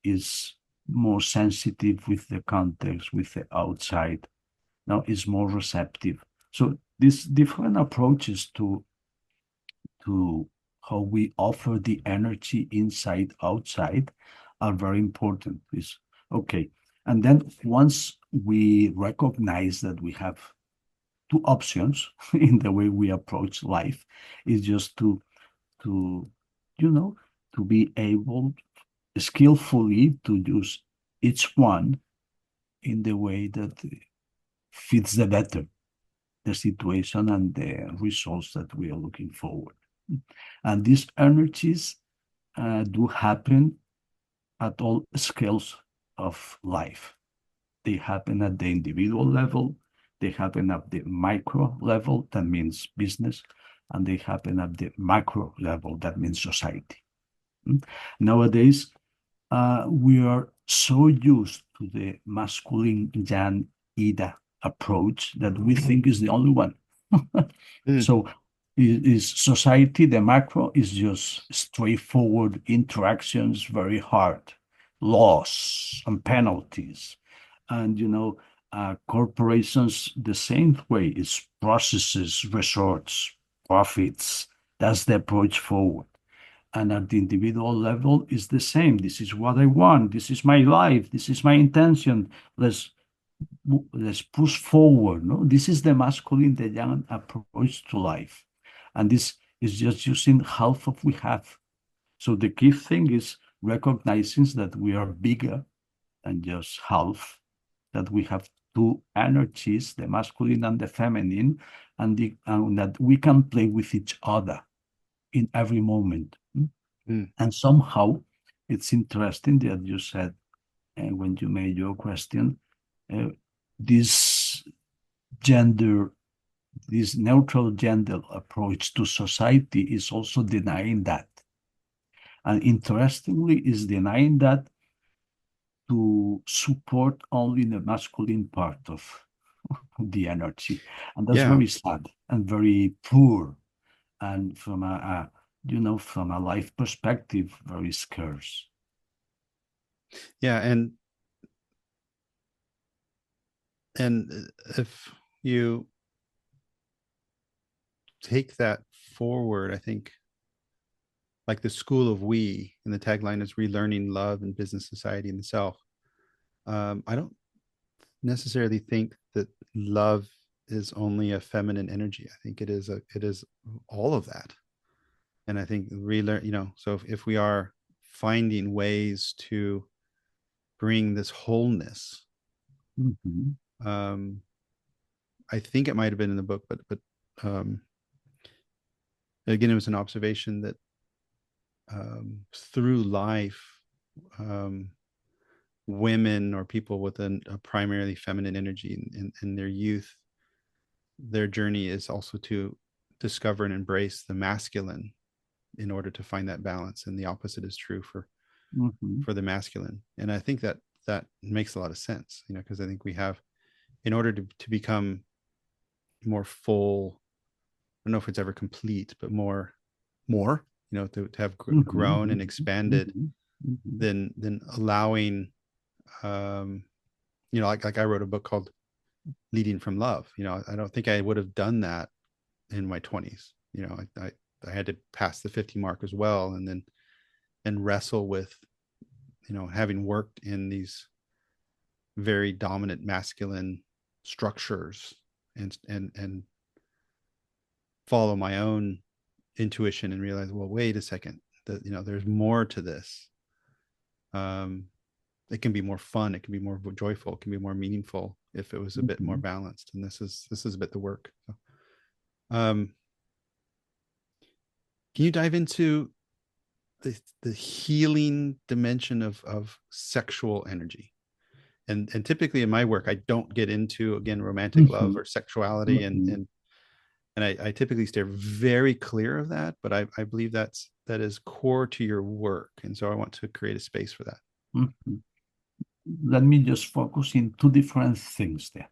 is more sensitive with the context, with the outside. Now is more receptive. So these different approaches to how we offer the energy inside outside are very important. Is okay. And then once we recognize that we have two options in the way we approach life, is just to you know to be able skillfully to use each one in the way that fits the better the situation and the results that we are looking forward. And these energies do happen at all scales of life. They happen at the individual level, they happen at the micro level, that means business, and they happen at the macro level, that means society. Nowadays, we are so used to the masculine Jan Ida approach that we think is the only one. So is society, the macro is just straightforward interactions, very hard, laws and penalties. And corporations the same way, it's processes, resorts, profits. That's the approach forward. And at the individual level is the same. This is what I want. This is my life. This is my intention. Let's push forward. No, this is the masculine, the young approach to life, and this is just using half of we have. So the key thing is recognizing that we are bigger than just half. That we have two energies, the masculine and the feminine, and that we can play with each other in every moment. And somehow it's interesting that you said, when you made your question, this neutral gender approach to society is also denying that. And interestingly, is denying that to support only the masculine part of the energy. And that's very sad and very poor. And from from a life perspective, very scarce. Yeah, and if you take that forward, I think like the school of we, and the tagline is relearning love and business, society, and the self. I don't necessarily think that love is only a feminine energy. I think it is all of that. And I think relearn, so if we are finding ways to bring this wholeness, I think it might have been in the book, but again, it was an observation that through life, women or people with a primarily feminine energy in their youth, their journey is also to discover and embrace the masculine in order to find that balance, and the opposite is true for the masculine. And I think that makes a lot of sense, because I think we have, in order to become more full, I don't know if it's ever complete, but more to have grown and expanded, then allowing like I wrote a book called Leading from Love. I don't think I would have done that in my 20s. I had to pass the 50 mark as well, and wrestle with having worked in these very dominant masculine structures and follow my own intuition and realize, well, wait a second, that there's more to this. It can be more fun, it can be more joyful, it can be more meaningful if it was a bit more balanced. And this is a bit the work. So, can you dive into the healing dimension of sexual energy? And typically in my work, I don't get into, again, romantic love or sexuality, and I typically steer very clear of that, but I believe that is core to your work, and so I want to create a space for that. Let me just focus in two different things there.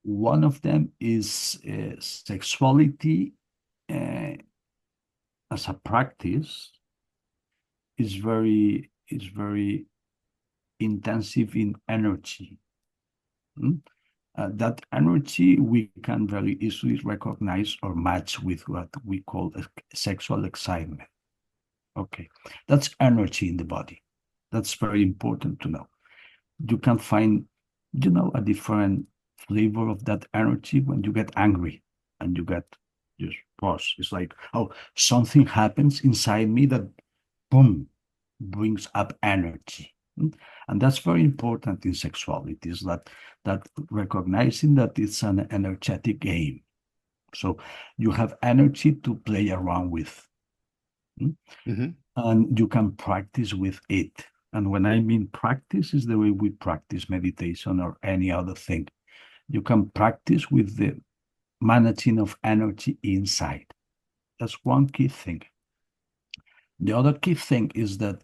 One of them is sexuality as a practice is very intensive in energy. That energy we can very easily recognize or match with what we call sexual excitement. Okay, that's energy in the body. That's very important to know. You can find, a different flavor of that energy when you get angry and you get just pause. It's like, oh, something happens inside me that, boom, brings up energy. And that's very important in sexuality, is that recognizing that it's an energetic game. So you have energy to play around with. And you can practice with it. And when I mean practice, is the way we practice meditation or any other thing. You can practice with the managing of energy inside. That's one key thing. The other key thing is that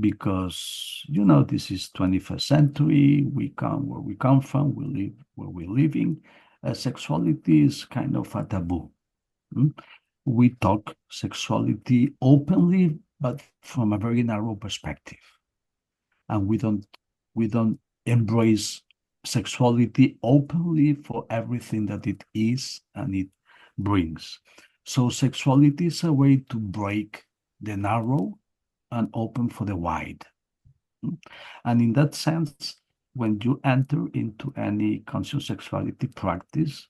because, this is 21st century, we come where we come from, we live where we're living, sexuality is kind of a taboo. We talk sexuality openly, but from a very narrow perspective. And we don't embrace sexuality openly for everything that it is and it brings. So sexuality is a way to break the narrow and open for the wide. And in that sense, when you enter into any conscious sexuality practice,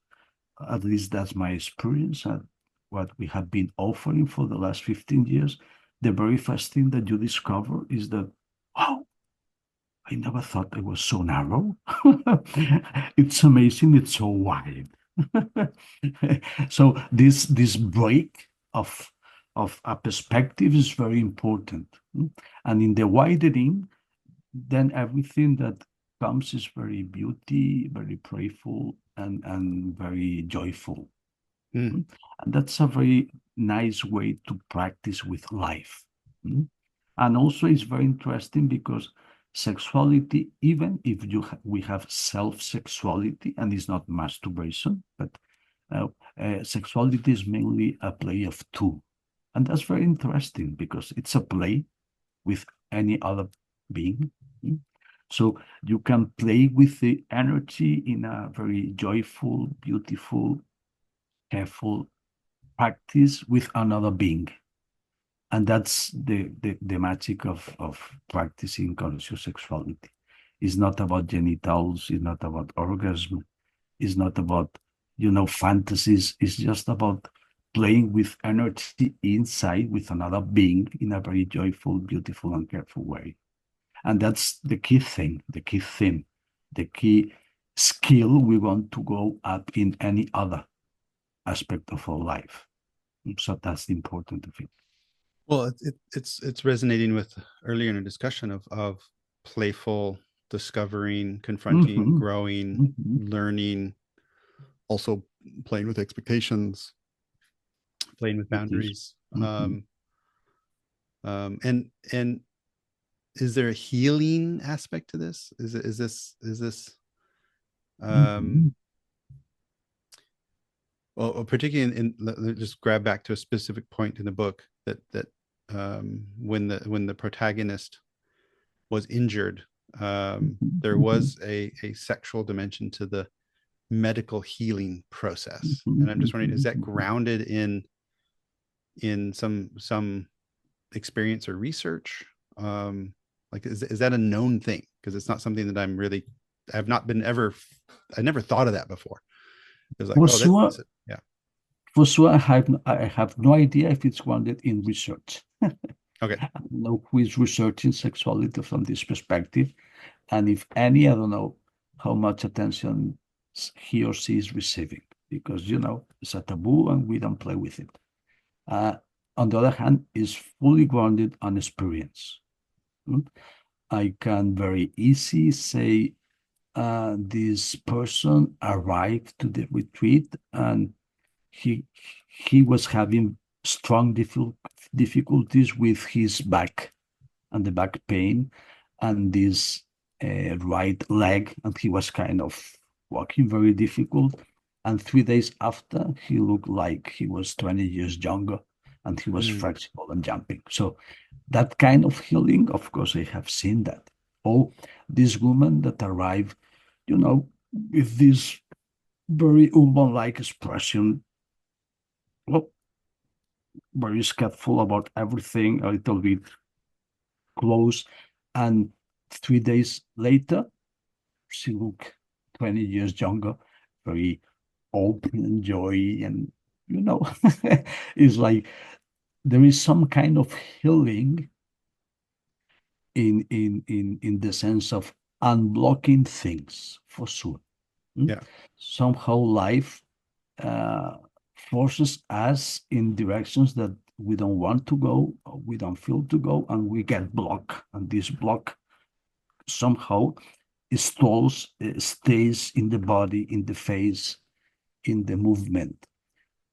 at least that's my experience and what we have been offering for the last 15 years, the very first thing that you discover is that, wow, I never thought it was so narrow. It's amazing, it's so wide. So this break of a perspective is very important. And in the widening, then everything that comes is very beauty, very playful, and very joyful. And that's a very nice way to practice with life. And also it's very interesting because sexuality, even if we have self-sexuality, and it's not masturbation, but sexuality is mainly a play of two. And that's very interesting because it's a play with any other being. So you can play with the energy in a very joyful, beautiful, careful practice with another being. And that's the magic of practicing conscious sexuality. It's not about genitals, it's not about orgasm, it's not about, fantasies. It's just about playing with energy inside with another being in a very joyful, beautiful, and careful way. And that's the key thing, the key theme, the key skill we want to go up in any other aspect of our life. So that's the important of it. Well, it's resonating with earlier in a discussion of playful discovering, confronting, growing, learning, also playing with expectations, playing with boundaries. And is there a healing aspect to this? Is this well, particularly in just grab back to a specific point in the book that when the protagonist was injured, there was a sexual dimension to the medical healing process. And I'm just wondering, is that grounded in some experience or research? Like, is that a known thing? Because it's not something that I never thought of that before. It's like, yeah. For sure, I have no idea if it's grounded in research. Okay. I don't know who is researching sexuality from this perspective, and if any, I don't know how much attention he or she is receiving, because it's a taboo and we don't play with it. On the other hand, is fully grounded on experience. I can very easy say this person arrived to the retreat and he he was having strong difficulties with his back and the back pain and this right leg, and he was kind of walking very difficult. And 3 days after, he looked like he was 20 years younger, and he was flexible and jumping. So that kind of healing, of course, I have seen that. Oh, this woman that arrived, with this very woman-like expression, well, very skeptical about everything, a little bit close, and 3 days later, she looked 20 years younger, very open and joy, and it's like there is some kind of healing in the sense of unblocking things, for sure. Yeah. Somehow life forces us in directions that we don't want to go, or we don't feel to go, and we get blocked. And this block somehow stalls, stays in the body, in the face, in the movement.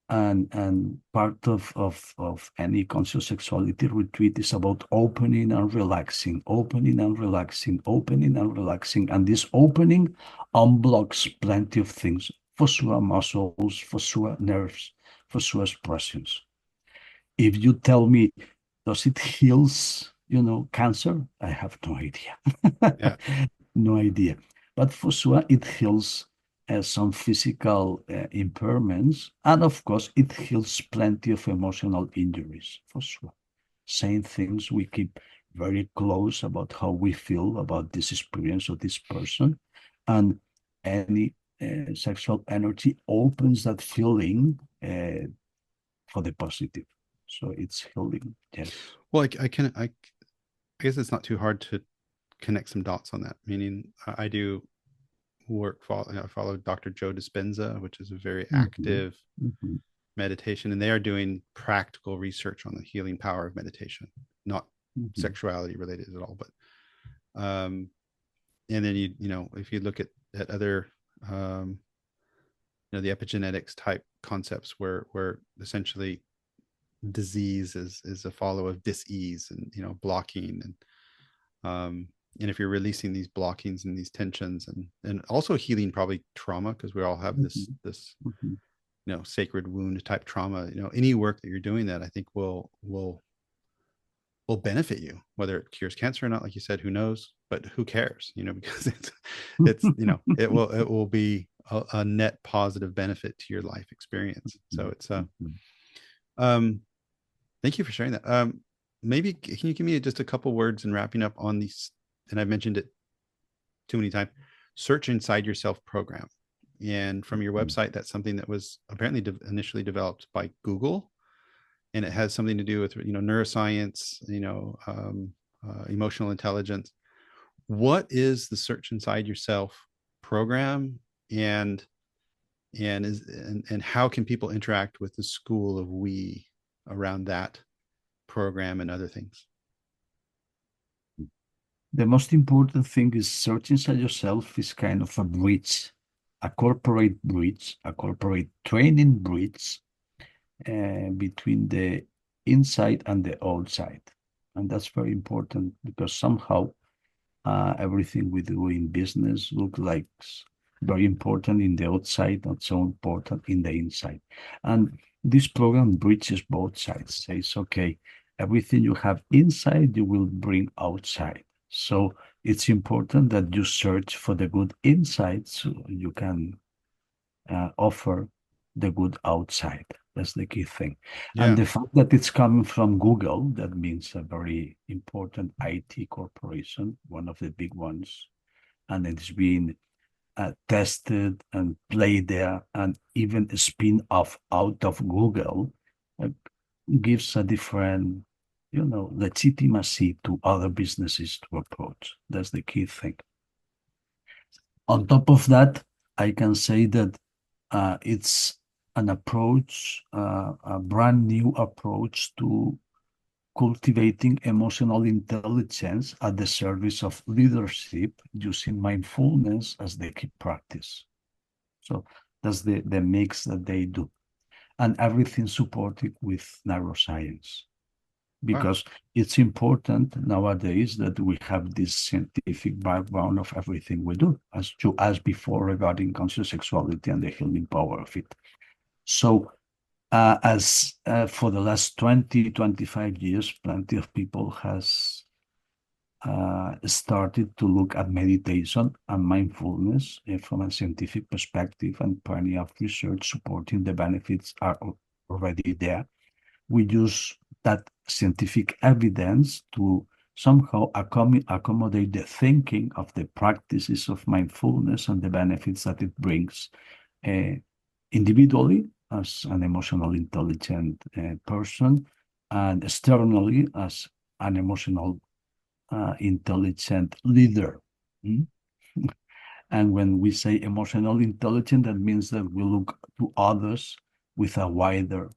And part of any conscious sexuality retreat is about opening and relaxing, opening and relaxing, opening and relaxing. And this opening unblocks plenty of things, for sure muscles, for sure nerves, for sure expressions. If you tell me, does it heals, cancer? I have no idea. Yeah. No idea. But for sure, it heals some physical impairments. And of course, it heals plenty of emotional injuries, for sure. Same things we keep very close about how we feel about this experience of this person. And any sexual energy opens that feeling for the positive. So it's healing. Yes. Well, I guess it's not too hard to connect some dots on that. Meaning, I do work. I follow Dr. Joe Dispenza, which is a very active meditation, and they are doing practical research on the healing power of meditation, not sexuality related at all. But and then if you look at other the epigenetics type concepts where essentially disease is a follow of dis-ease and blocking and if you're releasing these blockings and these tensions and also healing probably trauma, because we all have this sacred wound type trauma, any work that you're doing that I think will benefit you, whether it cures cancer or not, like you said, who knows, but who cares, because it's it will be a net positive benefit to your life experience. So it's thank you for sharing that. Maybe can you give me just a couple words in wrapping up on these, and I've mentioned it too many times, Search Inside Yourself program. And from your website, that's something that was apparently initially developed by Google, and it has something to do with neuroscience, emotional intelligence. What is the Search Inside Yourself program, and how can people interact with the School of We around that program and other things? The most important thing is Search Inside Yourself is kind of a bridge, a corporate bridge, a corporate training bridge between the inside and the outside. And that's very important because somehow everything we do in business looks like very important in the outside, not so important in the inside. And this program bridges both sides, says, okay, everything you have inside, you will bring outside. So it's important that you search for the good inside so you can offer the good outside. That's the key thing. Yeah. And the fact that it's coming from Google, that means a very important IT corporation, one of the big ones, and it's been tested and played there, and even spin off out of Google, uh, gives a different, legitimacy to other businesses to approach. That's the key thing. On top of that, I can say that it's an approach, a brand new approach to cultivating emotional intelligence at the service of leadership using mindfulness as the key practice. So that's the mix that they do. And everything supported with neuroscience. Because it's important nowadays that we have this scientific background of everything we do, as you asked before regarding conscious sexuality and the healing power of it. So as for the last 20, 25 years, plenty of people has started to look at meditation and mindfulness from a scientific perspective, and plenty of research supporting the benefits are already there. We use that scientific evidence to somehow accommodate the thinking of the practices of mindfulness and the benefits that it brings individually as an emotional intelligent person, and externally as an emotional intelligent leader. And when we say emotional intelligent, that means that we look to others with a wider,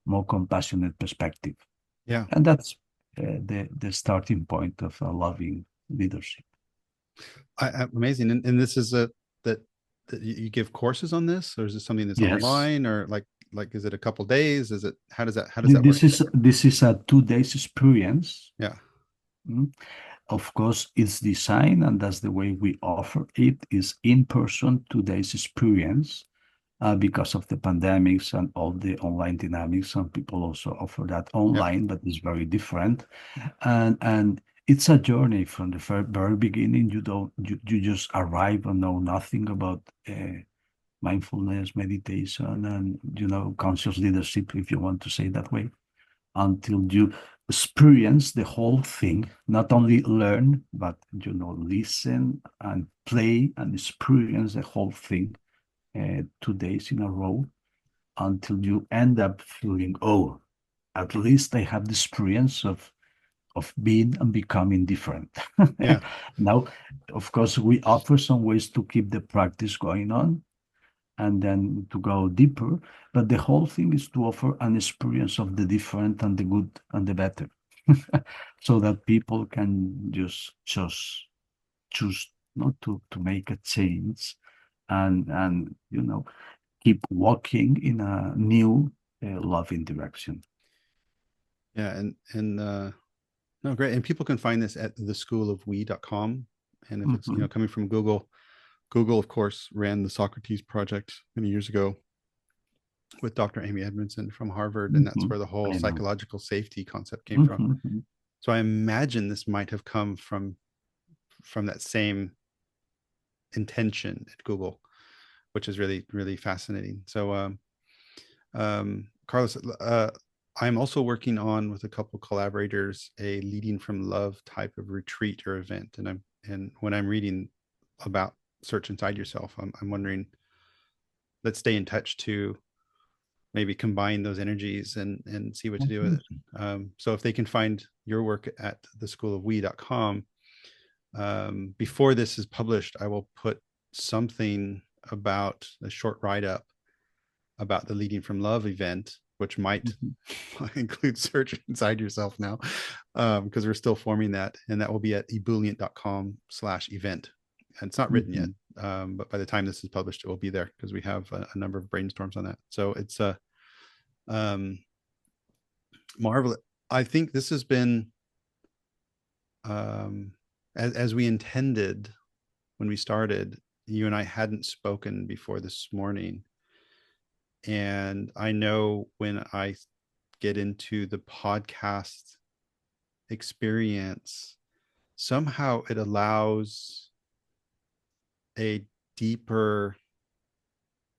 more compassionate perspective. Yeah. And that's the starting point of a loving leadership. Amazing. And this is that you give courses on this, or is it something that's online, or like is it a couple days? Is it how does that work? This is a 2 days experience. Yeah. Of course, it's designed, and that's the way we offer it, is in person 2 days experience. Because of the pandemics and all the online dynamics, some people also offer that online, but it's very different. And it's a journey from the very beginning. You just arrive and know nothing about mindfulness, meditation, and conscious leadership, if you want to say it that way, until you experience the whole thing. Not only learn, but listen and play and experience the whole thing. 2 days in a row, until you end up feeling, oh, at least I have the experience of being and becoming different. Yeah. Now, of course, we offer some ways to keep the practice going on and then to go deeper, but the whole thing is to offer an experience of the different and the good and the better, so that people can just choose not to make a change, and keep walking in a new loving direction. Yeah. And no, great. And people can find this at theschoolofwe.com. And if it's coming from Google, of course, ran the Socrates project many years ago with Dr. Amy Edmondson from Harvard, and that's where the whole psychological safety concept came from. So I imagine this might have come from that same intention at Google, which is really, really fascinating. So, Carlos, I'm also working on, with a couple collaborators, a leading from love type of retreat or event. And when I'm reading about Search Inside Yourself, I'm wondering, let's stay in touch to maybe combine those energies and see what to do with it. So if they can find your work at theschoolofwe.com, before this is published, I will put something about a short write-up about the Leading from Love event, which might include Search Inside Yourself now, because we're still forming that. And that will be at ebullient.com/event. And it's not written yet, but by the time this is published, it will be there, because we have a number of brainstorms on that. So it's marvelous. I think this has been as we intended when we started. You and I hadn't spoken before this morning. And I know when I get into the podcast experience, somehow it allows a deeper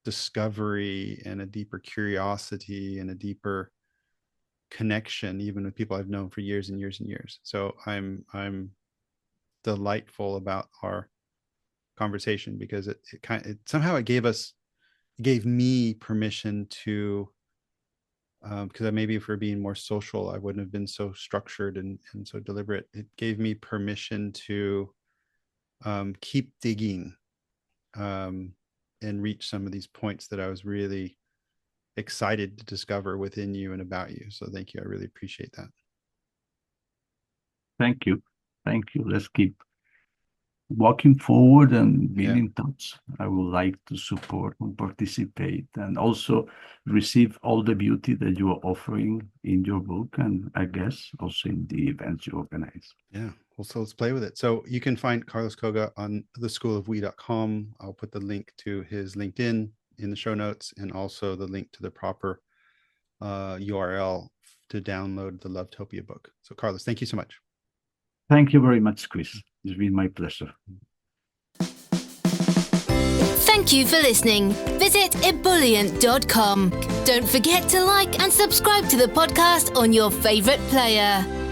discovery and a deeper curiosity and a deeper connection, even with people I've known for years and years and years. So I'm delightful about our conversation, because it somehow it gave me permission to, because maybe if we're being more social, I wouldn't have been so structured and so deliberate. It gave me permission to keep digging and reach some of these points that I was really excited to discover within you and about you. So thank you. I really appreciate that. Thank you. Thank you. Let's keep walking forward and being in touch. I would like to support and participate, and also receive all the beauty that you are offering in your book, and I guess also in the events you organize. Yeah. Well, so let's play with it. So you can find Carlos Goga on theschoolofwe.com. I'll put the link to his LinkedIn in the show notes, and also the link to the proper URL to download the Lovetopia book. So Carlos, thank you so much. Thank you very much, Chris. It's been my pleasure. Thank you for listening. Visit ebullient.com. Don't forget to like and subscribe to the podcast on your favorite player.